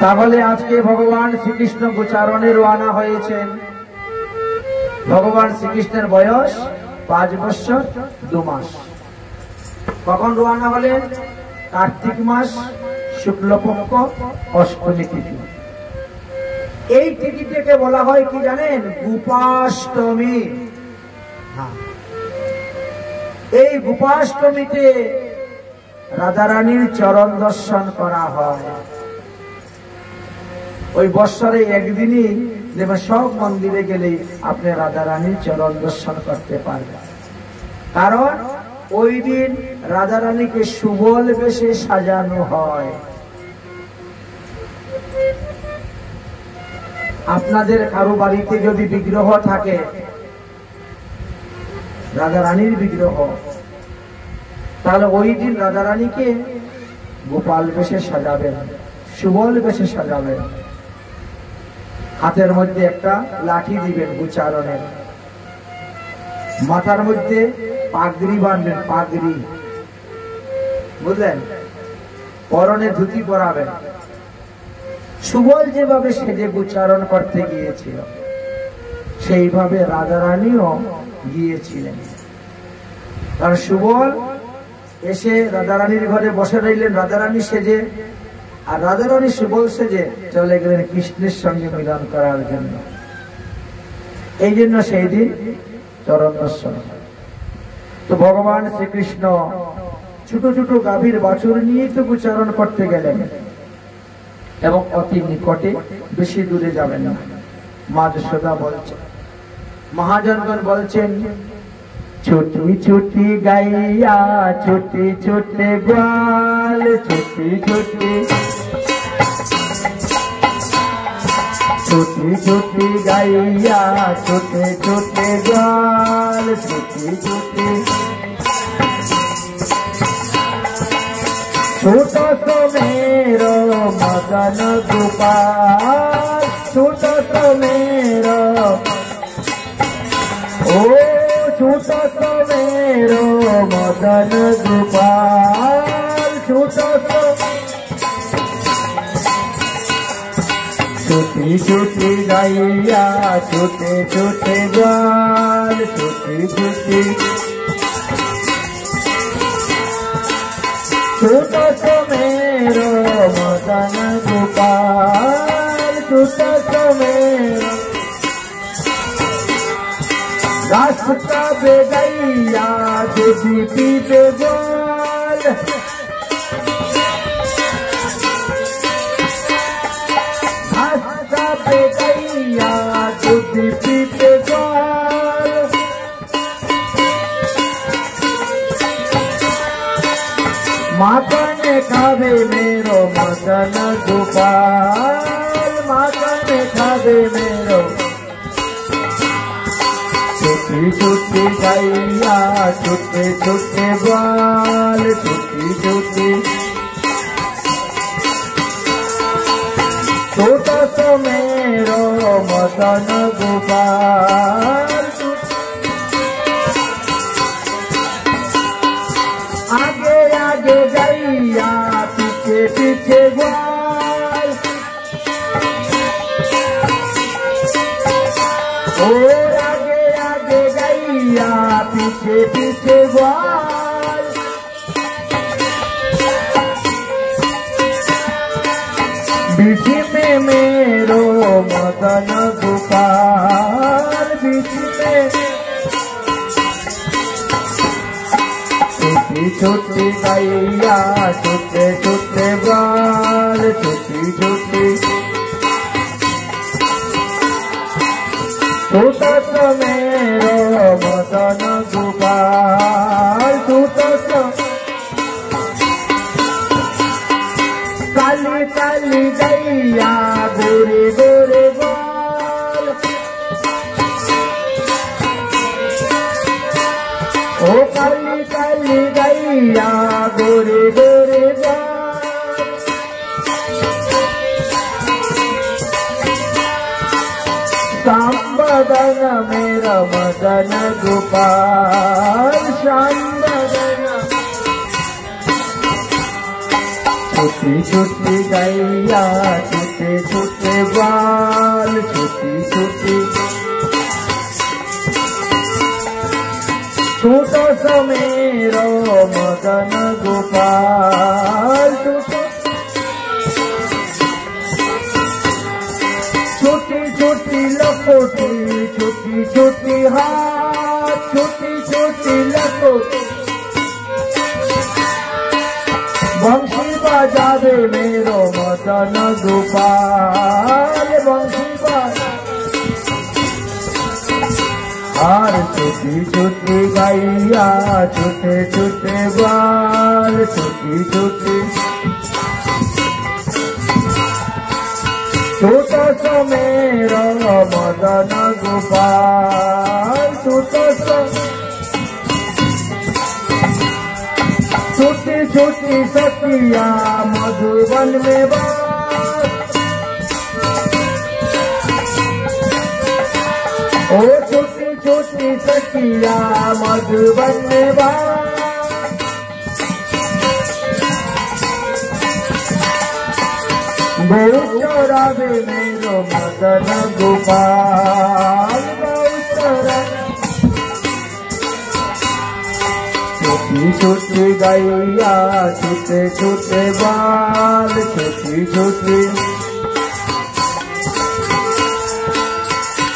তাহলে আজকে ভগবান শ্রীকৃষ্ণ গোচারণে রওনা হয়েছেন। ভগবান শ্রীকৃষ্ণের বয়স 5 বছর 2 মাস। কখন রওনা হলেন? কার্তিক মাস শুক্লপক্ষ অষ্টমী তিথি। এই তিথিটাকে বলা হয় কি জানেন? গোপাষ্টমী। এই গোপাষ্টমীতে রাধারানীর চরণ দর্শন করা হয়। ওই বৎসরে একদিনই যেমন সব মন্দিরে গেলে আপনি রাধারানীর চরণ দর্শন করতে পারবেন। কারণ ওই দিন রাধারানীকে সুবল বেশে সাজানো হয়। আপনাদের কারো বাড়িতে যদি বিগ্রহ থাকে, রাধারানীর বিগ্রহ, তাহলে ওই দিন রাধারানীকে গোপাল বেশে সাজাবেন, সুবল বেশে সাজাবেন। হাতের মধ্যে একটা লাঠি দিবেন গোচারণের, মাথার মধ্যে পাগড়ি বাঁধবেন, পাগড়ি, বুঝলেন? পরনে ধুতি পরাবেন। সুবল যেভাবে সেজে গোচারণ করতে গিয়েছিল সেইভাবে রাধারানীও গিয়েছিলেন। কারণ সুবল এসে রাধারানীর ঘরে বসে রইলেন রাধারানী সেজে, আর রাধারানী সুবল সেজে চলে গেলেন কৃষ্ণের সঙ্গে মিলন করার জন্য। এই জন্য সেই দিন চরণ দর্শন। তো ভগবান শ্রীকৃষ্ণ ছোট ছোট গাভীর বাছুর নিয়ে তো গোচারণ করতে গেলেন, এবং অতি নিকটে, বেশি দূরে যাবেন না। মা যশোদা বলছেন, মহাজনগণ বলছেন, ছোটি ছোটি গাইয়া ছোটি ছোটে গ্বাল, ছোটি ছোটি ছোটি ছোটি গাইয়া ছোটে ছোটে গ্বাল, ছোটি ছোটি ছোট তো मेरो मदन गोपाल, ছোট তো मेरो, ओ ছোট তো मेरो मदन गोपाल, ছোট তো छोटी छोटी गाइया छोटे छोटे ग्वाल, छोटी छोटी ছোট তো मेरो मदन गोपाल, ছোট তো मेरो। रास्ता पे गैया दूधी पीते ग्वाल, रास्ता पे गैया दूधी पीते ग्वाल, माता ने खावे मेरो मदन गोपाल, माता ने खावे मेरो। छोटी छोटी गाइया छोटे छोटे ग्वाल, छोटी छोटी छोटा तो मेरो मदन गोपाल। आगे आगे गैया पीछे पीछे ग्वाल, ओ आगे आगे गैया पीछे पीछे ग्वाल। बीच में मेरो मदन गोपाल, बीच में छोटी छोटी गैया छोटे छोटे ग्वाल, छोटी छोटी छोटा तो मेरो मदन गोपाल, छोटा तो काली काली गैया गोरे गोरे ग्वाल, ओ काली काली गैया गोरे गोरे ग्वाल। श्याम बदन मेरा मदन गोपाल, श्याम बदन। छोटी छोटी गैया छोटे সমের মদন গোপাল ছোটি ছোটি লকটি ছোটি ছোটি হাত ছোটি ছোটি লকটি বংশী বাজাবে মেরো মদন গোপাল বংশী আর ছোটি ছোটি গাইয়া ছোটে ছোটে বাল ছোটি ছোটি ছোট সমের মদন গোপাল ছোট छोटी छोटी सखिया मधुबन में बास ओ छोटी छोटी सखिया मधुबन में बास गौ चौरावे मेरो मदन गोपाल गौ चौरावे छोटी छोटी गैया छोटे छोटे बाल छोटी छोटी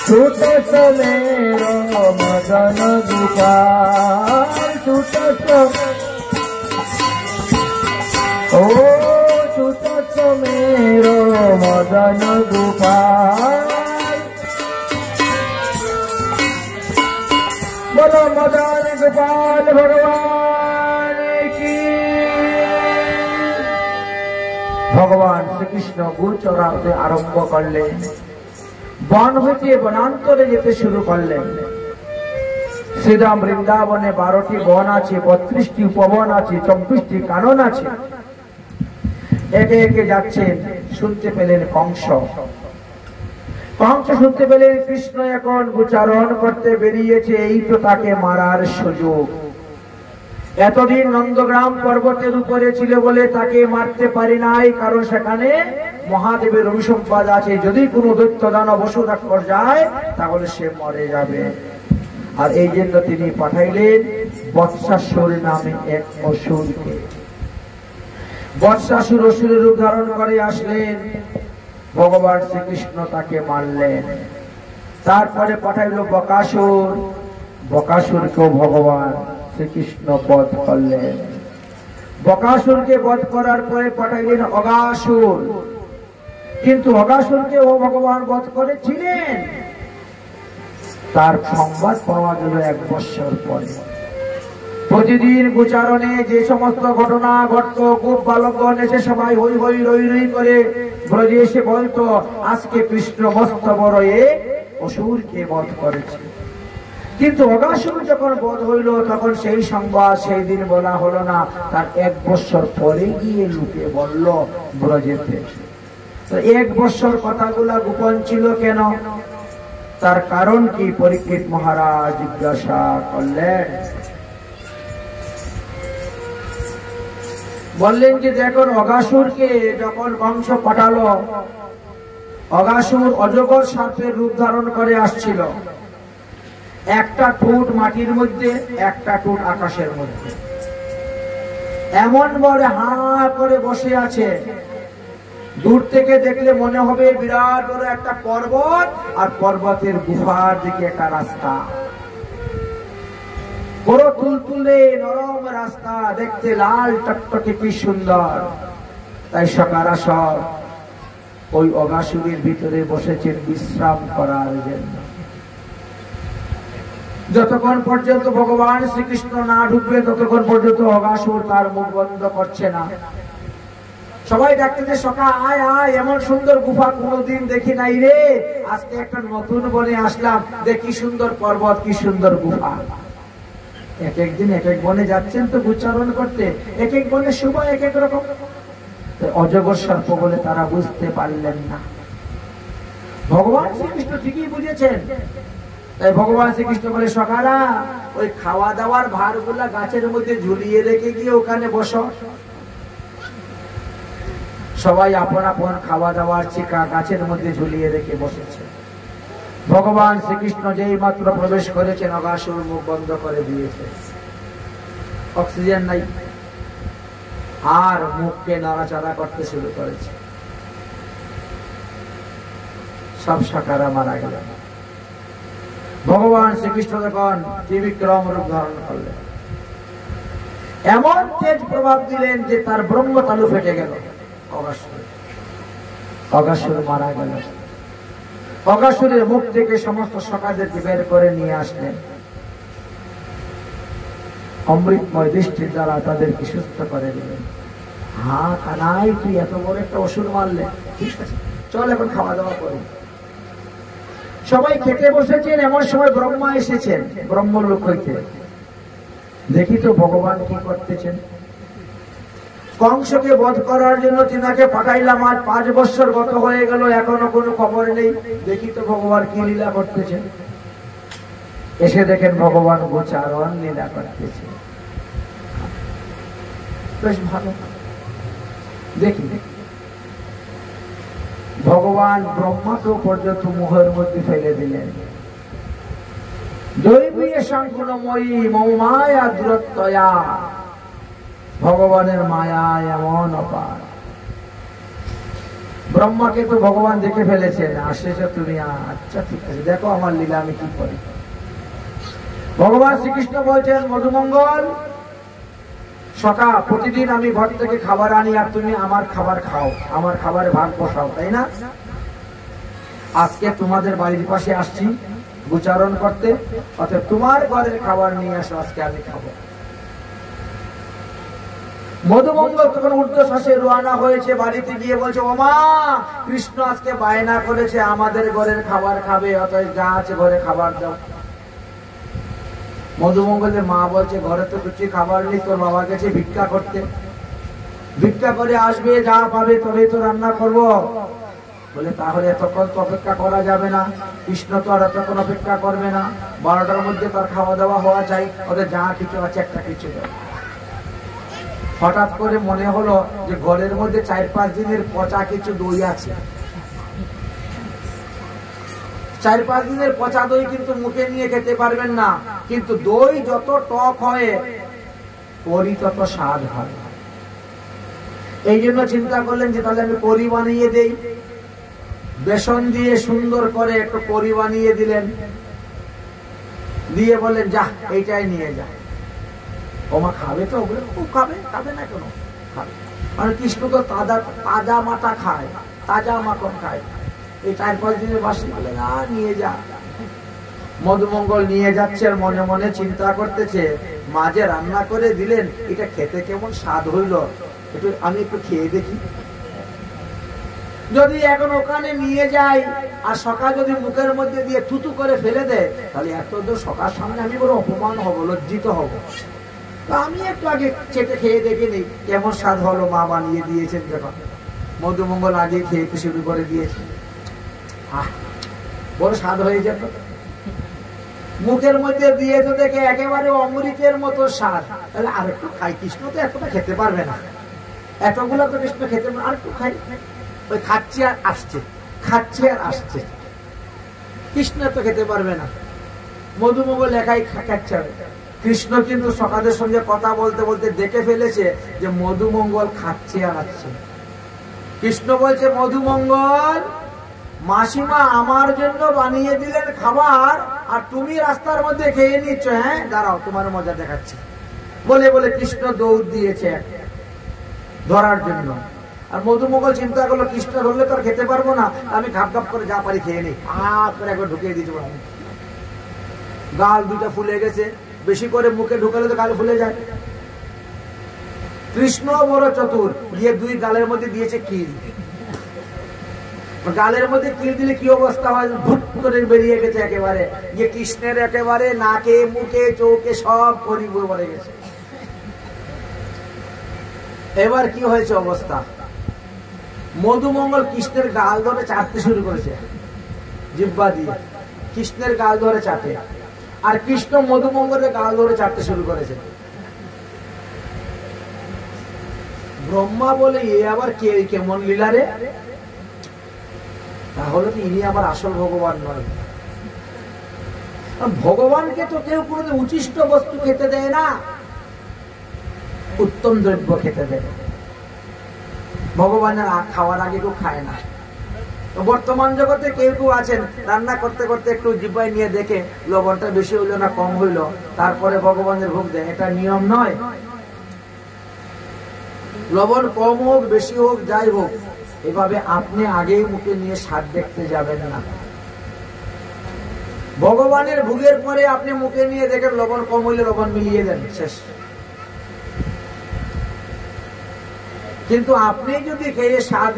छोटे समेर मदन गोपाल छोटे ओ छोटे समेर मदन गोपाल बोलो मदन गोपाल भगवान की। भगवान श्रीकृष्ण गोचराते आरम्भ करलेन बन हইতে বনান্তরে যেতে শুরু করলেন। শ্রীরাম বৃন্দাবনে 12টি বন আছে, 32টি উপবন আছে, 24টি কানন আছে। একে একে যাচ্ছেন, শুনতে পেলেন কংস। কংস শুনতে পেলেন কৃষ্ণ এখন গোচারণ করতে বেরিয়েছে, এই তো তাকে মারার সুযোগ। এতদিন নন্দগ্রাম পর্বতের উপরে ছিল বলে তাকে মারতে পারি নাই, কারণ সেখানে মহাদেবের অভিসম্পাদ আছে। যদি কোনো দৈত্য দানব অসুরাক্ষর যায় তাহলে সে মরে যাবে। আর এই জন্য তিনি পাঠাইলেন বৎসাসুর নামে এক অসুরকে। বৎসাসুর অসুরের রূপ ধারণ করে আসলেন, ভগবান শ্রীকৃষ্ণ তাকে মারলেন। তারপরে পাঠাইল বকাসুর, বকাসুরকেও ভগবান শ্রীকৃষ্ণ বধ করলেন। বকাসুরকে বধ করার পরে পাঠাইলেন অগাসুর, কিন্তু অগাসুরকে ও ভগবান বধ করেছিলেন। তার সংবাদ পাওয়া গেল 1 বৎসর পরে। প্রতিদিন গোচারণে যে সমস্ত ঘটনা ঘটত, গোপ বালকগণ এসে সবাই হই হই রই রই করে ব্রজে এসে বলতো আজকে কৃষ্ণ মস্ত বড় এক অসুরকে বধ করেছে। কিন্তু অগাসুর যখন বধ হইল তখন সেই সংবাদ সেই দিন বলা হলো না, তার 1 বৎসর পরে গিয়ে লোকে বলল ব্রজেতে। তো 1 বৎসর কথাগুলা গোপন ছিল কেন, তার কারণ কি পরীক্ষিত মহারাজ জিজ্ঞাসা করলেন। বললেন যে দেখো, অগাসুরকে যখন কংস পাঠালো, অগাসুর অজগর সাপের রূপ ধারণ করে আসছিল। একটা ঠোঁট মাটির মধ্যে, একটা ঠোঁট আকাশের মধ্যে, এমন বড় হা করে বসে আছে। দূর থেকে দেখলে মনে হবে বিরাট বড় একটা পর্বত, আর পর্বতের গুফার দিকে একটা রাস্তা, বড় তুলতুলে নরম রাস্তা, দেখতে লাল টকটকে কি সুন্দর। তাই সকারাসর ওই অগাসুরের ভিতরে বসেছেন বিশ্রাম করার জন্য। যতক্ষণ পর্যন্ত ভগবান শ্রীকৃষ্ণ না ঢুকবে ততক্ষণ পর্যন্ত অগাসুর তার মুখ বন্ধ করছে না। সবাই ডাকতে সকা আয় আয়, এমন সুন্দর গুফা কোনোদিন দেখি নাই রে, আজকে একটা নতুন বনে আসলাম, দেখি সুন্দর পর্বত, কি সুন্দর গুফা। এক একদিন এক এক বনে যাচ্ছেন তো উচ্চারণ করতে, এক এক বনে শুভ এক এক রকম। অজগর সর্প বলে তারা বুঝতে পারলেন না। ভগবান শ্রীকৃষ্ণ ঠিকই বুঝেছেন। তাই ভগবান শ্রীকৃষ্ণ বলে সকারা ওই খাওয়া দাওয়ার ভারগুলা গাছের মধ্যে ঝুলিয়ে রেখে গিয়ে ওখানে বসো। সবাই আপন আপন খাওয়া দাওয়ার চিকা গাছের মধ্যে ঝুলিয়ে রেখে বসেছে। ভগবান শ্রীকৃষ্ণ যেই মাত্র প্রবেশ করেছেন অগাসুর মুখ বন্ধ করে দিয়েছে। অক্সিজেন নাই, আর মুখকে নাড়াচাড়া করতে শুরু করেছে। সব শাখারা মারা গেল। ভগবান শ্রীকৃষ্ণ যখন ত্রিবিক্রম রূপ ধারণ করলেন, এমন তেজ প্রভাব দিলেন যে তার ব্রহ্মতালু ফেটে গেল। অগাসুর মারা গেল। অগাসুরের মুখ থেকে সমস্ত সখাদেরকে বের করে নিয়ে আসলেন। অমৃতময় দৃষ্টির দ্বারা তাদেরকে সুস্থ করে দিলেন। হ্যাঁ কানাই, তুই এত বড় একটা অসুর মারলে, ঠিক আছে চল এখন খাওয়া দাওয়া করি। সবাই খেতে বসেছেন, এমন সময় ব্রহ্মা এসেছেন ব্রহ্মলোক হইতে। দেখি তো ভগবান কি করতেছেন। কংসকে বধ করার জন্য তিনাকে পাঠাইলাম, আর 5 বছর গত হয়ে গেল, এখনো কোনো খবর নেই। দেখি তো ভগবান কি লীলা করতেছেন। এসে দেখেন ভগবান গোচারণ লীলা করতেছে। বেশ ভালো, দেখি ভগবান ব্রহ্মাকে পর্যন্ত মুহের মধ্যে ফেলে দিলেন। দৈবীয় সংকুলময়ী মৌমায়া দূরত্বয়া, ভগবানের মায়া এমন অপার। ব্রহ্মাকে তো ভগবান দেখে ফেলেছেন, আসেছ তুমি, আচ্ছা ঠিক আছে দেখো আমার লীলা আমি কি করি। ভগবান শ্রীকৃষ্ণ বলছেন, মধুমঙ্গল সখা, প্রতিদিন আমি ঘর থেকে খাবার আনি আর তুমি আমার খাবার খাও, আমার খাবারে ভাগ বসাও, তাই না? আজকে তোমাদের বাড়ির পাশে আসছি গোচারণ করতে, অতএব তোমার ঘরের খাবার নিয়ে আসো, আজকে আমি খাবো। মধুমঙ্গল তখন ঊর্ধ্বশ্বাসে রওনা হয়েছে, বাড়িতে গিয়ে বলছে, ওমা কৃষ্ণ আজকে বায়না করেছে আমাদের ঘরের খাবার খাবে, অতএব যা আছে ঘরে খাবার দাও। মধুমঙ্গলের মা বলছে, ঘরে তো কিছু খাবার নেই, তোর বাবা গেছে ভিক্ষা করতে, ভিক্ষা করে আসবে, যা পাবে তবে তো রান্না করবো। বলে তাহলে এতক্ষণ তো অপেক্ষা করা যাবে না, কৃষ্ণ তো আর এতক্ষণ অপেক্ষা করবে না, 12টার মধ্যে তার খাওয়া দাওয়া হওয়া চাই, ওদের যা কিছু আছে একটা কিছু দেয়। হঠাৎ করে মনে হলো যে ঘরের মধ্যে 4-5 দিনের পচা কিছু দই আছে। 4-5 দিনের পচা দই কিন্তু মুখে নিয়ে খেতে পারবেন না, কিন্তু দই যত টক হয় করি তত স্বাদ হয়। এই জন্য চিন্তা করলেন যে তাহলে আমি করি বানিয়ে দেই। বেসন দিয়ে সুন্দর করে একটু করি বানিয়ে দিলেন, দিয়ে বললেন যা এইটাই নিয়ে যা। ওমা খাবে তো? ও খাবে, খাবে না কেন? খাবে। মানে কৃষ্ণ তো তাজা মাটা খায়, তাজা মাখন খায়। এই 4-5 দিনের বাসি বলে না, নিয়ে যা। মধুমঙ্গল নিয়ে যাচ্ছে আর মনে মনে চিন্তা করতেছে, মাঝে রান্না করে দিলেন, এটা খেতে কেমন স্বাদ হইল, আমি একটু খেয়ে দেখি। যদি এখন ওখানে নিয়ে যাই আর সকাল যদি মুখের মধ্যে দিয়ে থুতু করে ফেলে দেয়, তাহলে এত দূর সকাল সামনে আমি বড় অপমান হব, লজ্জিত হব। আমি একটু আগে চেটে খেয়ে দেখে নিই কেমন স্বাদ হলো, মা বানিয়ে দিয়েছেন যখন। মধুমঙ্গল আগে খেতে শুরু করে দিয়েছে, বড় স্বাদ হয়ে যেত। মুখের মধ্যে দিয়ে তো দেখে একেবারে অমৃতের মতো স্বাদ। তাহলে আর একটু খাই, কৃষ্ণ তো এতটা খেতে পারবে না, এতগুলো তো কৃষ্ণ খেতে পারবে, আর একটু খাই। ওই খাচ্ছে আর আসছে, খাচ্ছে আর আসছে, কৃষ্ণ তো খেতে পারবে না। মধুমঙ্গল একাই খাচ্ছে। কৃষ্ণ কিন্তু সখাদের সঙ্গে কথা বলতে বলতে দেখে ফেলেছে যে মধুমঙ্গল খাচ্ছে আর আসছে। কৃষ্ণ বলছে, মধুমঙ্গল মাসিমা আমার জন্য বানিয়ে দিলেন খাবার, আর তুমি রাস্তার মধ্যে খেয়ে নিচ্ছ। হ্যাঁ দাঁড়াও, তোমার মজা দেখাচ্ছি। বলে বলে কৃষ্ণ দৌড় দিয়েছে ধরার জন্য। আর মধুমঙ্গল চিন্তা করলো, কৃষ্ণ ধরলে তো আর খেতে পারবো না, আমি ঘাপ ঘাপ করে যা পারি খেয়ে নিই। করে একবার ঢুকিয়ে দিতে পারবো। গাল দুটা ফুলে গেছে, বেশি করে মুখে ঢুকালে তো গাল ফুলে যায়। কৃষ্ণ বড় চতুর, গিয়ে 2 গালের মধ্যে দিয়েছে কিল। গালের মধ্যে কিল দিলে কি অবস্থা হয়, ভুট করে বেরিয়ে গেছে একেবারে। গিয়ে কৃষ্ণের একেবারে নাকে মুখে চোখে সব পরিবর্তন পড়ে গেছে। এবার কি হয়েছে অবস্থা, মধুমঙ্গল কৃষ্ণের গাল ধরে চাটতে শুরু করেছে, জিহ্বা দিয়ে কৃষ্ণের গাল ধরে চাটে, আর কৃষ্ণ মধুমঙ্গলের গাল ধরে চাটতে শুরু করেছে। ব্রহ্মা বলে, এ আবার কে, কেমন লীলা রে? তাহলে তো ইনি আবার আসল ভগবান নয়। ভগবানকে তো কেউ কোনোদিন উচ্ছিষ্ট বস্তু খেতে দেয় না। উত্তম দ্রব্য খেতে দেবে। ভগবানের খাওয়ার আগে কেউ খায় না। বর্তমান জগতে কেউ কেউ আছেন রান্না করতে করতে একটু জিহ্বায় নিয়ে দেখে লবণটা বেশি হইলো না কম হইলো, তারপরে ভগবানের ভোগ দেয়। এটা নিয়ম নয়। লবণ কম হোক বেশি হোক যাই হোক, এভাবে আপনি আগেই মুখে নিয়ে স্বাদ দেখতে যাবেন না। ভগবানের ভোগের পরে আপনি মুখে নিয়ে দেখেন লবণ কম হইলে লবণ মিলিয়ে দেন, শেষ। কিন্তু আপনি যদি খেয়ে স্বাদ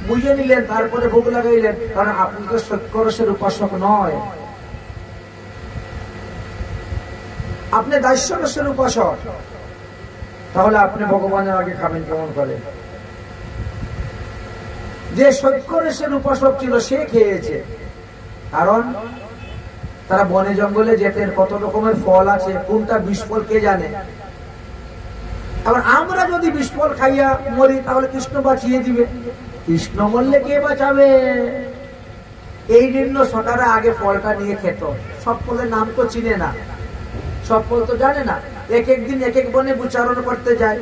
বুঝে নিলেন তারপরে ভোগ লাগাইলেন, কারণ আপনি তো সত্যরসের উপাসক নয়, আপনি দাস্যরসের উপাসক। তাহলে আপনি ভগবানের আগে খাবেন কেমন করে? যে সত্যরসের উপাসক ছিল সে খেয়েছে, কারণ তারা বনে জঙ্গলে যেতেন, কত রকমের ফল আছে, কোনটা বিষ ফল কে জানে। আবার আমরা যদি বিষ ফল খাইয়া মরি তাহলে কৃষ্ণ বাঁচিয়ে দিবে। কৃষ্ণ বললে কে বাঁচাবে? এই জন্য সকালে আগে ফলটা নিয়ে খেত। সব ফলের নাম তো চিনে না, সব ফল তো জানে না, এক এক দিন এক এক বনে উচ্চারণ করতে যায়।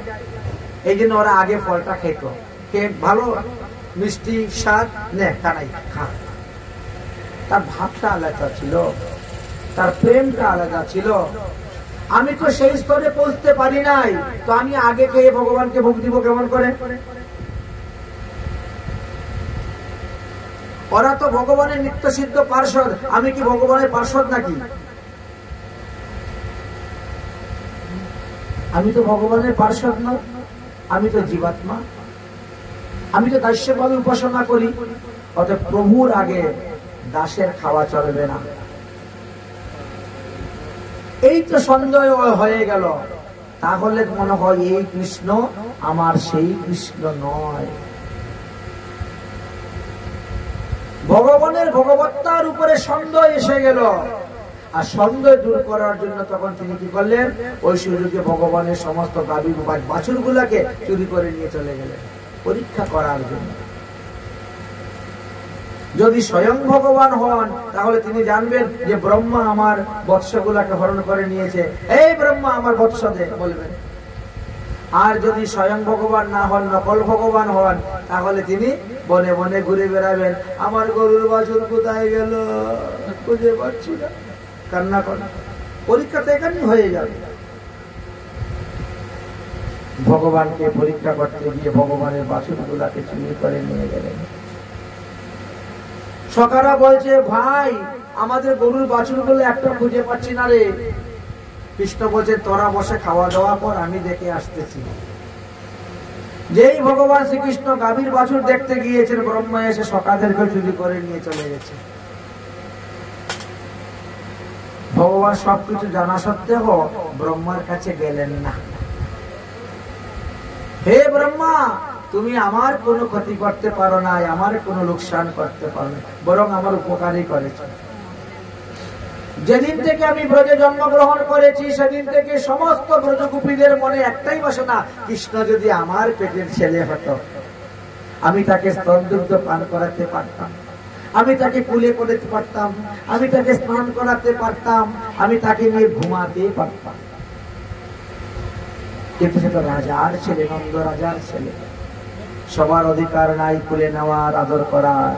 এই জন্য ওরা আগে ফলটা খেত, খেয়ে ভালো মিষ্টি স্বাদ নে কানাই খা। তার ভাবটা আলাদা ছিল, তার প্রেমটা আলাদা ছিল। আমি তো সেই স্তরে পৌঁছতে পারি নাই, তো আমি আগে খেয়ে ভগবানকে ভোগ দিব কেমন করে? ওরা তো ভগবানের নিত্য সিদ্ধ পার্ষদ, আমি কি ভগবানের পার্ষদ নাকি? আমি তো ভগবানের পার্ষদ না, আমি তো জীবাত্মা, আমি তো দাস্যভাবে উপাসনা করি। অতএব প্রভুর আগে দাসের খাওয়া চলবে না। এই তো সন্দেহ হয়ে গেল। তাহলে মনে হয় এই কৃষ্ণ আমার সেই কৃষ্ণ নয়। ভগবানের ভগবত্তার উপরে সন্দেহ এসে গেল। আর সন্দেহ দূর করার জন্য তখন তিনি কি করলেন? ওই সুযোগে ভগবানের সমস্ত গাভী বাছুর গুলাকে চুরি করে নিয়ে চলে গেলেন পরীক্ষা করার জন্য। যদি স্বয়ং ভগবান হন তাহলে তিনি জানবেন যে ব্রহ্মা আমার বৎসগুলাকে হরণ করে নিয়েছে, এই ব্রহ্মা আমার বৎস দে বলবেন। আর যদি স্বয়ং ভগবান না হন, নকল ভগবান হন, তাহলে তিনি বনে বনে ঘুরে বেড়াবেন, আমার গরুর বাছুর কোথায় গেল খুঁজে পাচ্ছি না, কান্না করেন। পরীক্ষা তো এখানেই হয়ে যাবে। ভগবানকে পরীক্ষা করতে গিয়ে ভগবানের বাছুর গুলাকে চুরি করে নিয়ে গেলেন। সকারা বলছে, ভাই আমাদের গরুর বাছুর গুলো একটা খুঁজে পাচ্ছি না রে। কৃষ্ণ বলছে, তোরা বসে খাওয়া দাওয়া পর আমি দেখে আসতেছি। যেই ভগবান শ্রীকৃষ্ণ গাভীর বাছুর দেখতে গিয়েছেন, ব্রহ্মা এসে সকাদেরকে চুরি করে নিয়ে চলে গেছে। ভগবান সবকিছু জানা সত্ত্বেও ব্রহ্মার কাছে গেলেন না। হে ব্রহ্মা, তুমি আমার কোনো ক্ষতি করতে পারো না, আমার কোনো লোকসান করতে পারো না, বরং আমার উপকারই করেছে। যেদিন থেকে আমি ব্রজে জন্মগ্রহণ করেছি সেদিন থেকে সমস্ত ব্রজগোপীদের মনে একটাই বাসনা, কৃষ্ণ যদি আমার পেটের ছেলে হতো, আমি তাকে স্তনদুগ্ধ পান করাতে পারতাম, আমি তাকে কুলে করতে পারতাম, আমি তাকে স্নান করাতে পারতাম, আমি তাকে নিয়ে ঘুমাতে পারতাম। কিন্তু সে তো রাজার ছেলে, নন্দ রাজার ছেলে, সবার অধিকার নাই কুলে নেওয়ার, আদর করার।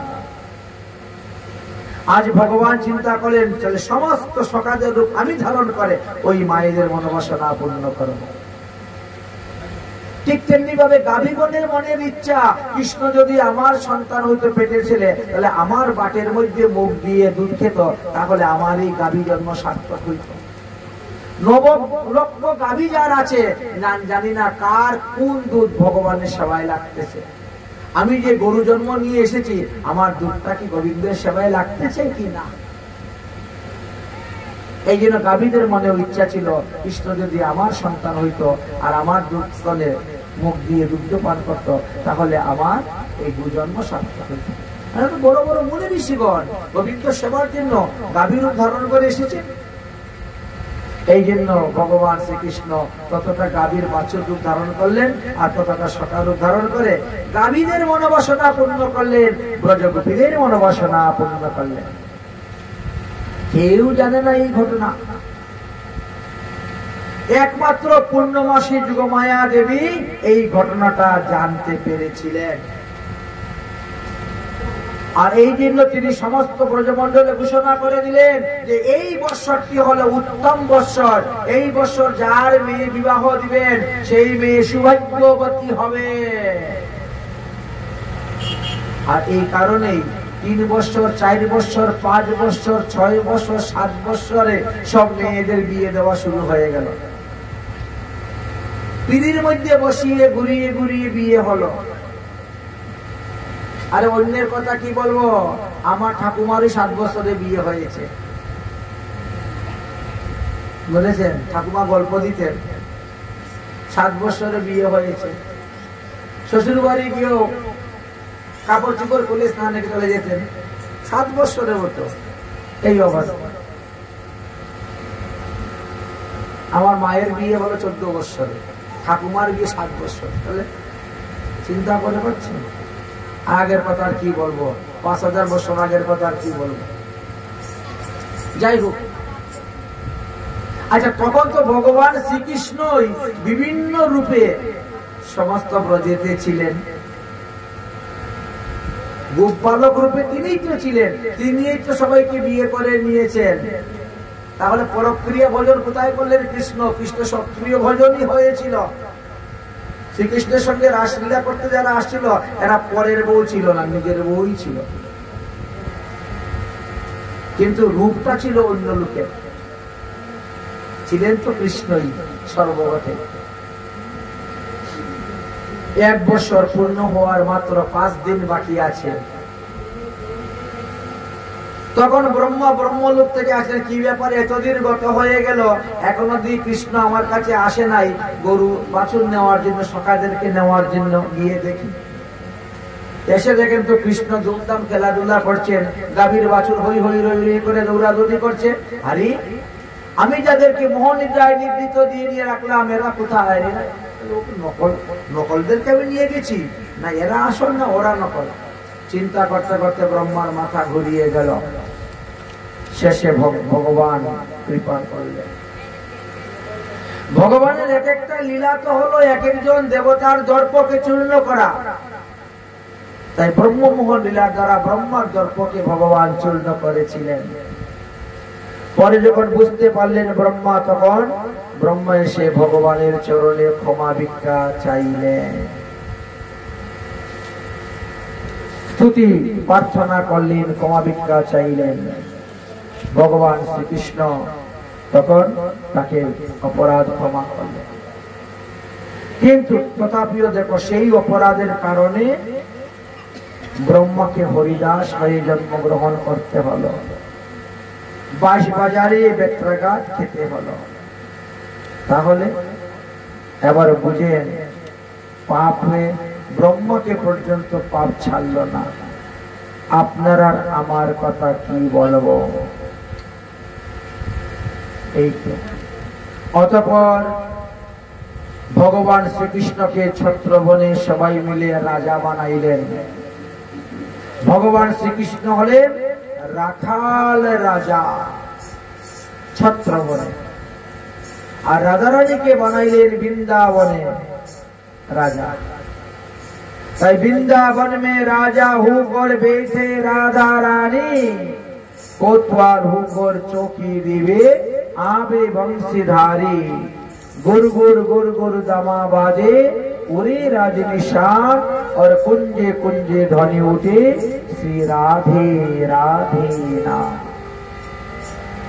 আজ ভগবান চিন্তা করেন, চলে সমস্ত সকাদের রূপ আমি ধারণ করে ওই মায়েদের মনোবাসনা পূর্ণ করব। ঠিক তেমনি ভাবে গাভীগণের মনের ইচ্ছা, কৃষ্ণ যদি আমার সন্তান হইতো পেটের ছেলে, তাহলে আমার বাটের মধ্যে মুখ দিয়ে দুধ খেত, তাহলে আমার এই গাভী জন্ম সার্থক হইত। 9 লক্ষ গাভী যার আছে, জানি না কার কোন দুধ ভগবানের সেবায় লাগতেছে। আমি যে গরু জন্ম নিয়ে এসেছি, আমার দুধটা কি গোবিন্দের সেবায় লাগতেছে কি না? এই জন্য গাভীদের মনে ইচ্ছা ছিল, কৃষ্ণ যদি আমার সন্তান হইতো আর আমার দুধ স্থলে মুখ দিয়ে দুগ্ধ পান করতো, তাহলে আমার এই গুজন্ম সার্থক হইত। বড় বড় মুনি ঋষিগণ গোবিন্দ সেবার জন্য গাভীর রূপ ধারণ করে এসেছে। এই জন্য ভগবান শ্রীকৃষ্ণ ততটা গাভীর বাছুর রূপ ধারণ করলেন, আর ততটা সকাল রূপ ধারণ করে গাভীদের মনোবাসনা পূর্ণ করলেন, ব্রজগোপীদের মনোবাসনা পূর্ণ করলেন। কেউ জানে না এই ঘটনা। একমাত্র পূর্ণমাসী যোগমায়া দেবী এই ঘটনাটা জানতে পেরেছিলেন। আর এই জন্য তিনি সমস্ত ব্রজমণ্ডলে ঘোষণা করে দিলেন যে এই বৎসরটি হলো উত্তম বৎসর, এই বৎসর যার মেয়ে বিবাহ দিবেন সেই মেয়ে সৌভাগ্যবতী হবে। আর এই কারণেই 3 বছর, 4 বছর, 5 বছর, 6 বছর, 7 বছরে সব মেয়েদের বিয়ে দেওয়া শুরু হয়ে গেল। পিঁড়ির মধ্যে বসিয়ে ঘুরিয়ে ঘুরিয়ে বিয়ে হলো। আরে অন্যের কথা কি বলবো, আমার ঠাকুমারই 7 বছরে বিয়ে হয়েছে। বলেছেন ঠাকুমা গল্প দিতেন, 7 বছরে বিয়ে হয়েছে। শ্বশুর বাড়ি গিয়েও কাপড় চোপড় খুলে স্নানে চলে যেতেন, 7 বছরে হতো এই অবস্থা। আমার মায়ের বিয়ে হলো 14 বছরে, ঠাকুমার বিয়ে 7 বছর। তাহলে চিন্তা করে পাচ্ছেন, আগের কথা আর কি বলবো, 5000 বছর আগের কথা আর কি বলবো। যাই হোক, আচ্ছা তখন তো ভগবান শ্রীকৃষ্ণই বিভিন্ন রূপে সমস্ত ব্রজেতে ছিলেন। গোপালক রূপে তিনিই তো ছিলেন, তিনিই তো সবাইকে বিয়ে করে নিয়েছেন। তাহলে পরপ্রিয় ভজন কোথায় করলেন কৃষ্ণ? কৃষ্ণ সক্রিয় ভজনই হয়েছিল। শ্রীকৃষ্ণের সঙ্গে রাসলীলা করতে যারা আসছিল এরা পরের বউ ছিল না, নিজের বউই ছিল, কিন্তু রূপটা ছিল অন্য লোকের। ছিলেন তো কৃষ্ণই সর্বগতে। 1 বছর পূর্ণ হওয়ার মাত্র 5 দিন বাকি আছে। তখন ব্রহ্মলোক থেকে আসেন, কি ব্যাপার এতদিন গত হয়ে গেল, এখনো দিয়ে কৃষ্ণ আমার কাছে আসে নাই গরু বাছুর নেওয়ার জন্য, সখাদেরকে নেওয়ার জন্য। গিয়ে দেখি, এসে দেখেন তো কৃষ্ণ ধুমধাম খেলাধুলা করছেন, গাভীর বাছুর হই হই রই রই করে দৌড়াদৌড়ি করছে। আরে আমি যাদেরকে মোহনিদ্রায় নিবৃত্ত দিয়ে নিয়ে রাখলাম এরা কোথায়? নকলদেরকে আমি নিয়ে গেছি, না এরা আসল না ওরা নকল। চিন্তা করতে করতে ব্রহ্মার মাথা ঘুরিয়ে গেল। শেষে ভগবান কৃপা করলেন। ভগবানের এক একটা লীলা তো হলো এক একজন দেবতার দর্পকে চূর্ণ করা। তাই ব্রহ্মমোহন লীলা দ্বারা ব্রহ্মার দর্পকে ভগবান চূর্ণ করেছিলেন। পরে যখন বুঝতে পারলেন ব্রহ্মা, তখন ব্রহ্মা এসে ভগবানের চরণে ক্ষমা ভিক্ষা চাইলেন, স্তুতি প্রার্থনা করলেন, ক্ষমা ভিক্ষা চাইলেন। ভগবান শ্রীকৃষ্ণ তখন তাকে অপরাধ ক্ষমা করলেন। কিন্তু তথাপিও দেখো, সেই অপরাধের কারণে ব্রহ্মাকে হরিদাস হয়ে জন্মগ্রহণ করতে হলো, বাঁশবাজারে বেত্রাঘাত খেতে হলো। তাহলে এবার বুঝেন, পাপ হয়ে ব্রহ্মকে পর্যন্ত পাপ ছাড়ল না, আপনার আর আমার কথা কি বলবো? এই তো। অতঃপর ভগবান শ্রীকৃষ্ণকে ছত্রবনে সবাই মিলে রাজা বানাইলেন। ভগবান শ্রীকৃষ্ণ হলেন রাখাল রাজা ছত্রবনে, আর রাধারানীকে বানাইলেন বৃন্দাবনে রাজা। তাই বৃন্दावन में राजा होकर बैठे राधा रानी, कोतवाल होकर चौकी दिवे आवे वंशीधारी, गुर गुर गुर गुर दमा बाजे उरे राजनिशान, और कुंजे कुंजे ध्वनि उठे श्री राधे राधे नाम।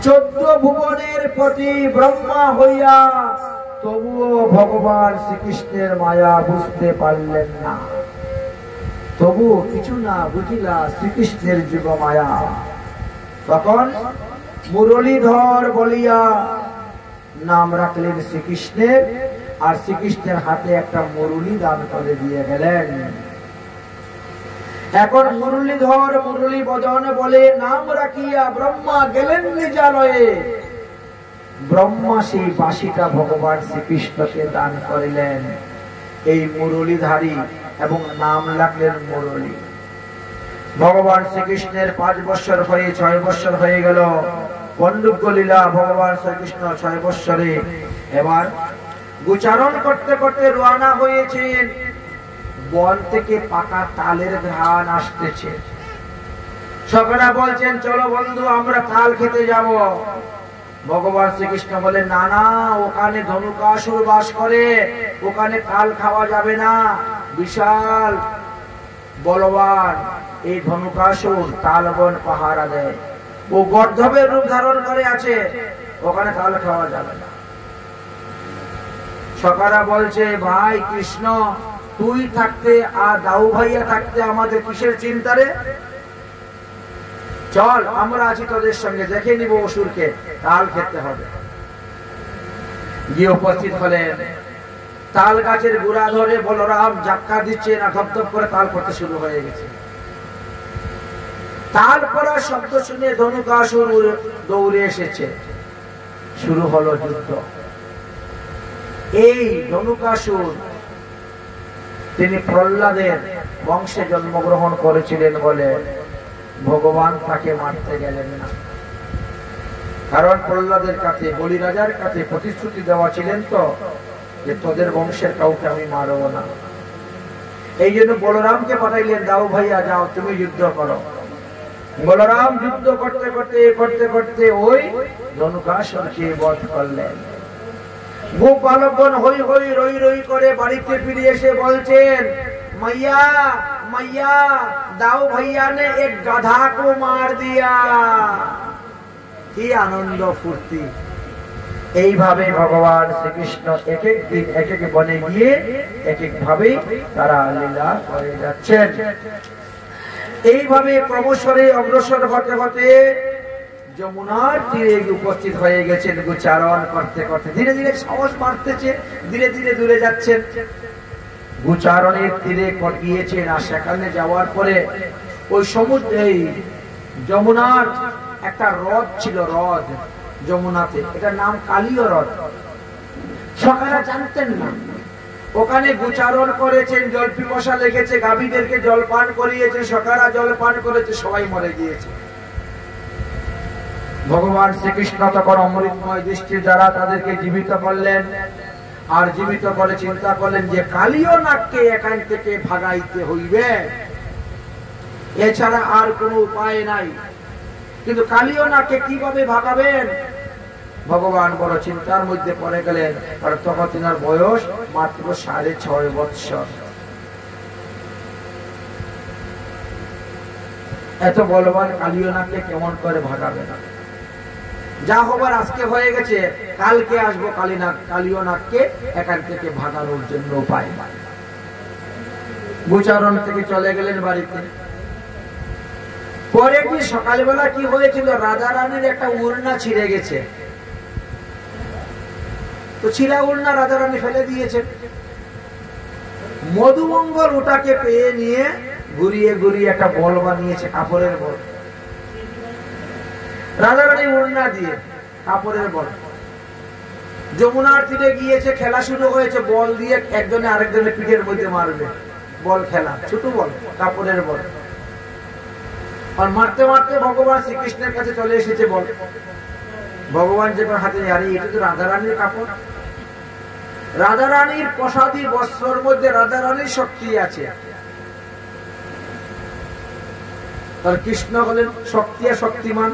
14 ভুবনের পতি ব্রহ্মা হইয়া তবুও ভগবান শ্রীকৃষ্ণের মায়া বুঝতে পারলেন না। তবু কিছু না বুঝিলা শ্রীকৃষ্ণের যুগ মায়া। তখন মুরলীধর বলিয়া নাম রাখলেন শ্রীকৃষ্ণের, আর শ্রীকৃষ্ণের হাতে একটা মুরলী দান করে দিয়ে গেলেন। এখন মুরলীধর মুরলী বদন বলে নাম রাখিয়া ব্রহ্মা গেলেন নিজালয়ে। ব্রহ্মা সেই বাঁশিটা ভগবান শ্রীকৃষ্ণকে দান করিলেন, এই মুরলীধারী, এবং নাম রাখলেন মুরলী। ভগবান শ্রীকৃষ্ণের 5 বছর হয়ে 6 বছর হয়ে গেল। পণ্ডুগ্য লীলা ভগবান শ্রীকৃষ্ণ 6 বছরে এবার গোচারণ করতে করতে রওনা হয়েছেন। বন থেকে পাকা তালের ঘ্রাণ আসতেছে। সখরা বলছেন, চলো বন্ধু, আমরা তাল খেতে যাব। ভগবান শ্রীকৃষ্ণ বলেন, না না, ওখানে ধনুকাসুর বাস করে, ওখানে তাল খাওয়া যাবে না। বিশাল বলবান এই ধনুকাসুর তালবন পাহারা দেয়, ও গর্ধবের রূপ ধারণ করে আছে, ওখানে তাল খাওয়া যাবে না। সখরা বলছে, ভাই কৃষ্ণ, তুই থাকতে আর দাউ ভাইয়া থাকতে আমাদের কিসের চিন্তা রে? চল, আমরা আছি তোদের সঙ্গে, দেখে নিব অসুরকে, তাল খেতে হবে। গিয়ে উপস্থিত হলেন। তাল গাছের গোড়া ধরে বলরাম ধাক্কা দিচ্ছে না, ধপধপ করে তাল পড়তে শুরু হয়ে গেছে। তাল পড়ার শব্দ শুনে ধনুকাসুর দৌড়ে এসেছে। শুরু হলো যুদ্ধ। এই ধনুকাসুর তিনি প্রহ্লাদের বংশে জন্মগ্রহণ করেছিলেন বলে ভগবান তাকে মারতে গেলেন না। কারণ প্রহ্লাদের কাছে, বলি রাজার কাছে প্রতিশ্রুতি দেওয়া ছিলেন তো, যে তোদের বংশের কাউকে আমি মারব না। এই জন্য বলরামকে পাঠাইলেন, দাও ভাইয়া যাও, তুমি যুদ্ধ করো। বলরাম যুদ্ধ করতে করতে করতে করতে ওই ধনুকাসুরকে বধ করলেন। গোপালগণ হই হই রই রই করে বাড়িতে ফিরে এসে বলছেন, मैया मैया दाऊ भैया ने एक गधा को मार दिया। কি আনন্দ ফুর্তি! এইভাবে ভগবান শ্রীকৃষ্ণ এক এক দিন এক এক বনে গিয়ে এক এক ভাবে তারা লীলা করে যাচ্ছেন। এইভাবে ক্রমশরে অগ্রসর হতে হতে যমুনার তীরে উপস্থিত হয়ে গেছেন। গোচারণ করতে করতে ধীরে ধীরে সাহস বাড়তেছে, ধীরে ধীরে দূরে যাচ্ছেন। গোচারণের তীরে গিয়েছেন, আর সেখানে যাওয়ার পরে ওই সমুদ্রে যমুনার একটা হ্রদ ছিল, হ্রদ যমুনাতে, এটার নাম কালীয় হ্রদ। সকালে জানতেন না। ওখানে গোচারণ করেছেন, জল পিপাসা লেগেছে, গাভীদেরকে জল পান করিয়েছে, সকারা জল পান করেছে, সবাই মরে গিয়েছে। ভগবান শ্রীকৃষ্ণ তখন অমৃতময় দৃষ্টির দ্বারা তাদেরকে জীবিত করলেন। আর জীবিত করে চিন্তা করলেন যে কালীয় নাগকে এখান থেকে ভাগাইতে হইবে, এছাড়া আর কোনো উপায় নাই। কিন্তু কালীয় নাগকে কিভাবে ভাগাবেন? ভগবান বড় চিন্তার মধ্যে পড়ে গেলেন। আর তখন তিনার বয়স মাত্র 6.5 বৎসর। এত বলবান কালীয় নাগকে কেমন করে ভাগাবেন? যা হবার আজকে হয়ে গেছে, কালকে আসবো কালীয় নাগকে এখান থেকে ভাগানোর জন্য উপায়। গোচারণ থেকে চলে গেলেন বাড়িতে। পরে কি সকালবেলা কি হয়েছিল, রাজা রানীর একটা উড়না ছিঁড়ে গেছে। তো ছিঁড়া উড়না রাজা রানী ফেলে দিয়েছেন। মধুমঙ্গল ওটাকে পেয়ে নিয়ে ঘুরিয়ে ঘুরিয়ে একটা বল বানিয়েছে, কাপড়ের বল। রাজা রানী উড়না দিয়ে কাপড়ের বল। যমুনার তীরে গিয়েছে, খেলা শুরু হয়েছে, বল দিয়ে একজনে আরেকজনের পিঠের মধ্যে মারবে, বল খেলা, ছোট বল, কাপড়ের বল। আর মারতে মারতে ভগবান শ্রীকৃষ্ণের কাছে চলে এসেছে বল। ভগবান যে হাতে, আরে এটা তো রাধা রানীর কাপড়। রাধা রানীর প্রসাদী বস্ত্রের মধ্যে রাধা রানীর শক্তি আছে। তার কৃষ্ণ বলেন শক্তি আর শক্তিমান,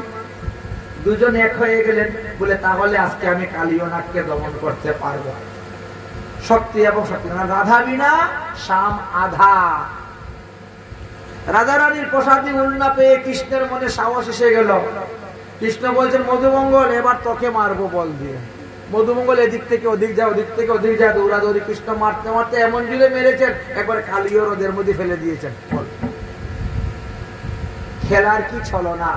দুজন এক হয়ে গেলেন। বলে তাহলে আজকে আমি কালীয় নাগকে দমন করতে পারবো। শক্তি এবং শক্তিমান, রাধা বিনা শ্যাম আধা। রাধা রানীর প্রসাদী উড়না পেয়ে কৃষ্ণের মনে সাহস এসে গেল। কৃষ্ণ বলছেন, মধুমঙ্গল এবার তোকে মারবো বল দিয়ে। মধুমঙ্গল এদিক থেকে ওদিক যায়, ওদিক থেকে ওদিক যায়, দৌড়াদৌড়ি। কৃষ্ণ মারতে মারতে এমন জুড়ে মেরেছেন, একবার কালীয় হ্রদের মধ্যে ফেলে দিয়েছেন। খেলার কি ছলনা!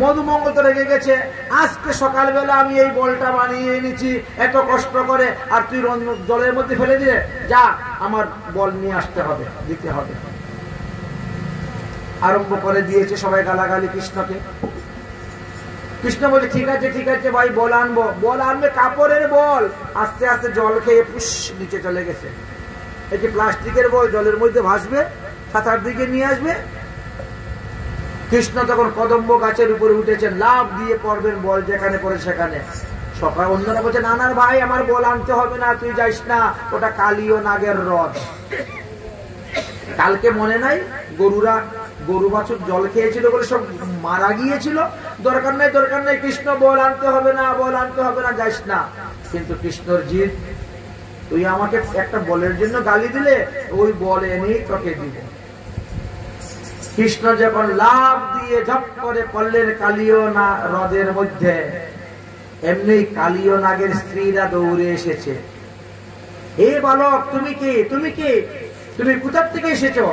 মধুমঙ্গল তো রেগে গেছে, আজকে সকালবেলা আমি এই বলটা বানিয়ে এনেছি এত কষ্ট করে, আর তুই জলের মধ্যে ফেলে দিয়ে যা, আমার বল নিয়ে আসতে হবে, দিতে হবে। আরম্ভ করে দিয়েছে সবাই গালাগালি কৃষ্ণকে। কৃষ্ণ বলে ঠিক আছে ঠিক আছে ভাই, বল আনবো। বল আনবে, কাপড়ের বল। আস্তে আস্তে জল খেয়ে পুষ নিচে চলে গেছে। এটি প্লাস্টিকের বল, জলের মধ্যে ভাসবে, 7-8 দিকে নিয়ে আসবে। কৃষ্ণ তখন কদম্ব গাছের উপরে উঠেছেন, লাফ দিয়ে পড়বেন, বল যেখানে পড়ে সেখানে। সকাল অন্যরা বলছে না না ভাই আমার বল আনতে হবে না, তুই যাইস না, ওটা কালীয় নাগের হ্রদ। কালকে মনে নাই গরু বাছুর জল খেয়েছিল বলে সব মারা গিয়েছিল, দরকার নাই দরকার নাই, কৃষ্ণ বল আনতে হবে না, বল আনতে হবে না, যাইস না। কিন্তু কৃষ্ণর জিদ, তুই আমাকে একটা বলের জন্য গালি দিলে, ওই বল এনেই তোকে দিব। কৃষ্ণ যখন লাফ দিয়ে ঝপ করে পড়লেন কালীয় না হ্রদের মধ্যে, এমনি কালীয় নাগের স্ত্রীরা দৌড়ে এসেছে। হে বালক, তুমি কে, তুমি কে, তুমি কোথা থেকে এসেছো,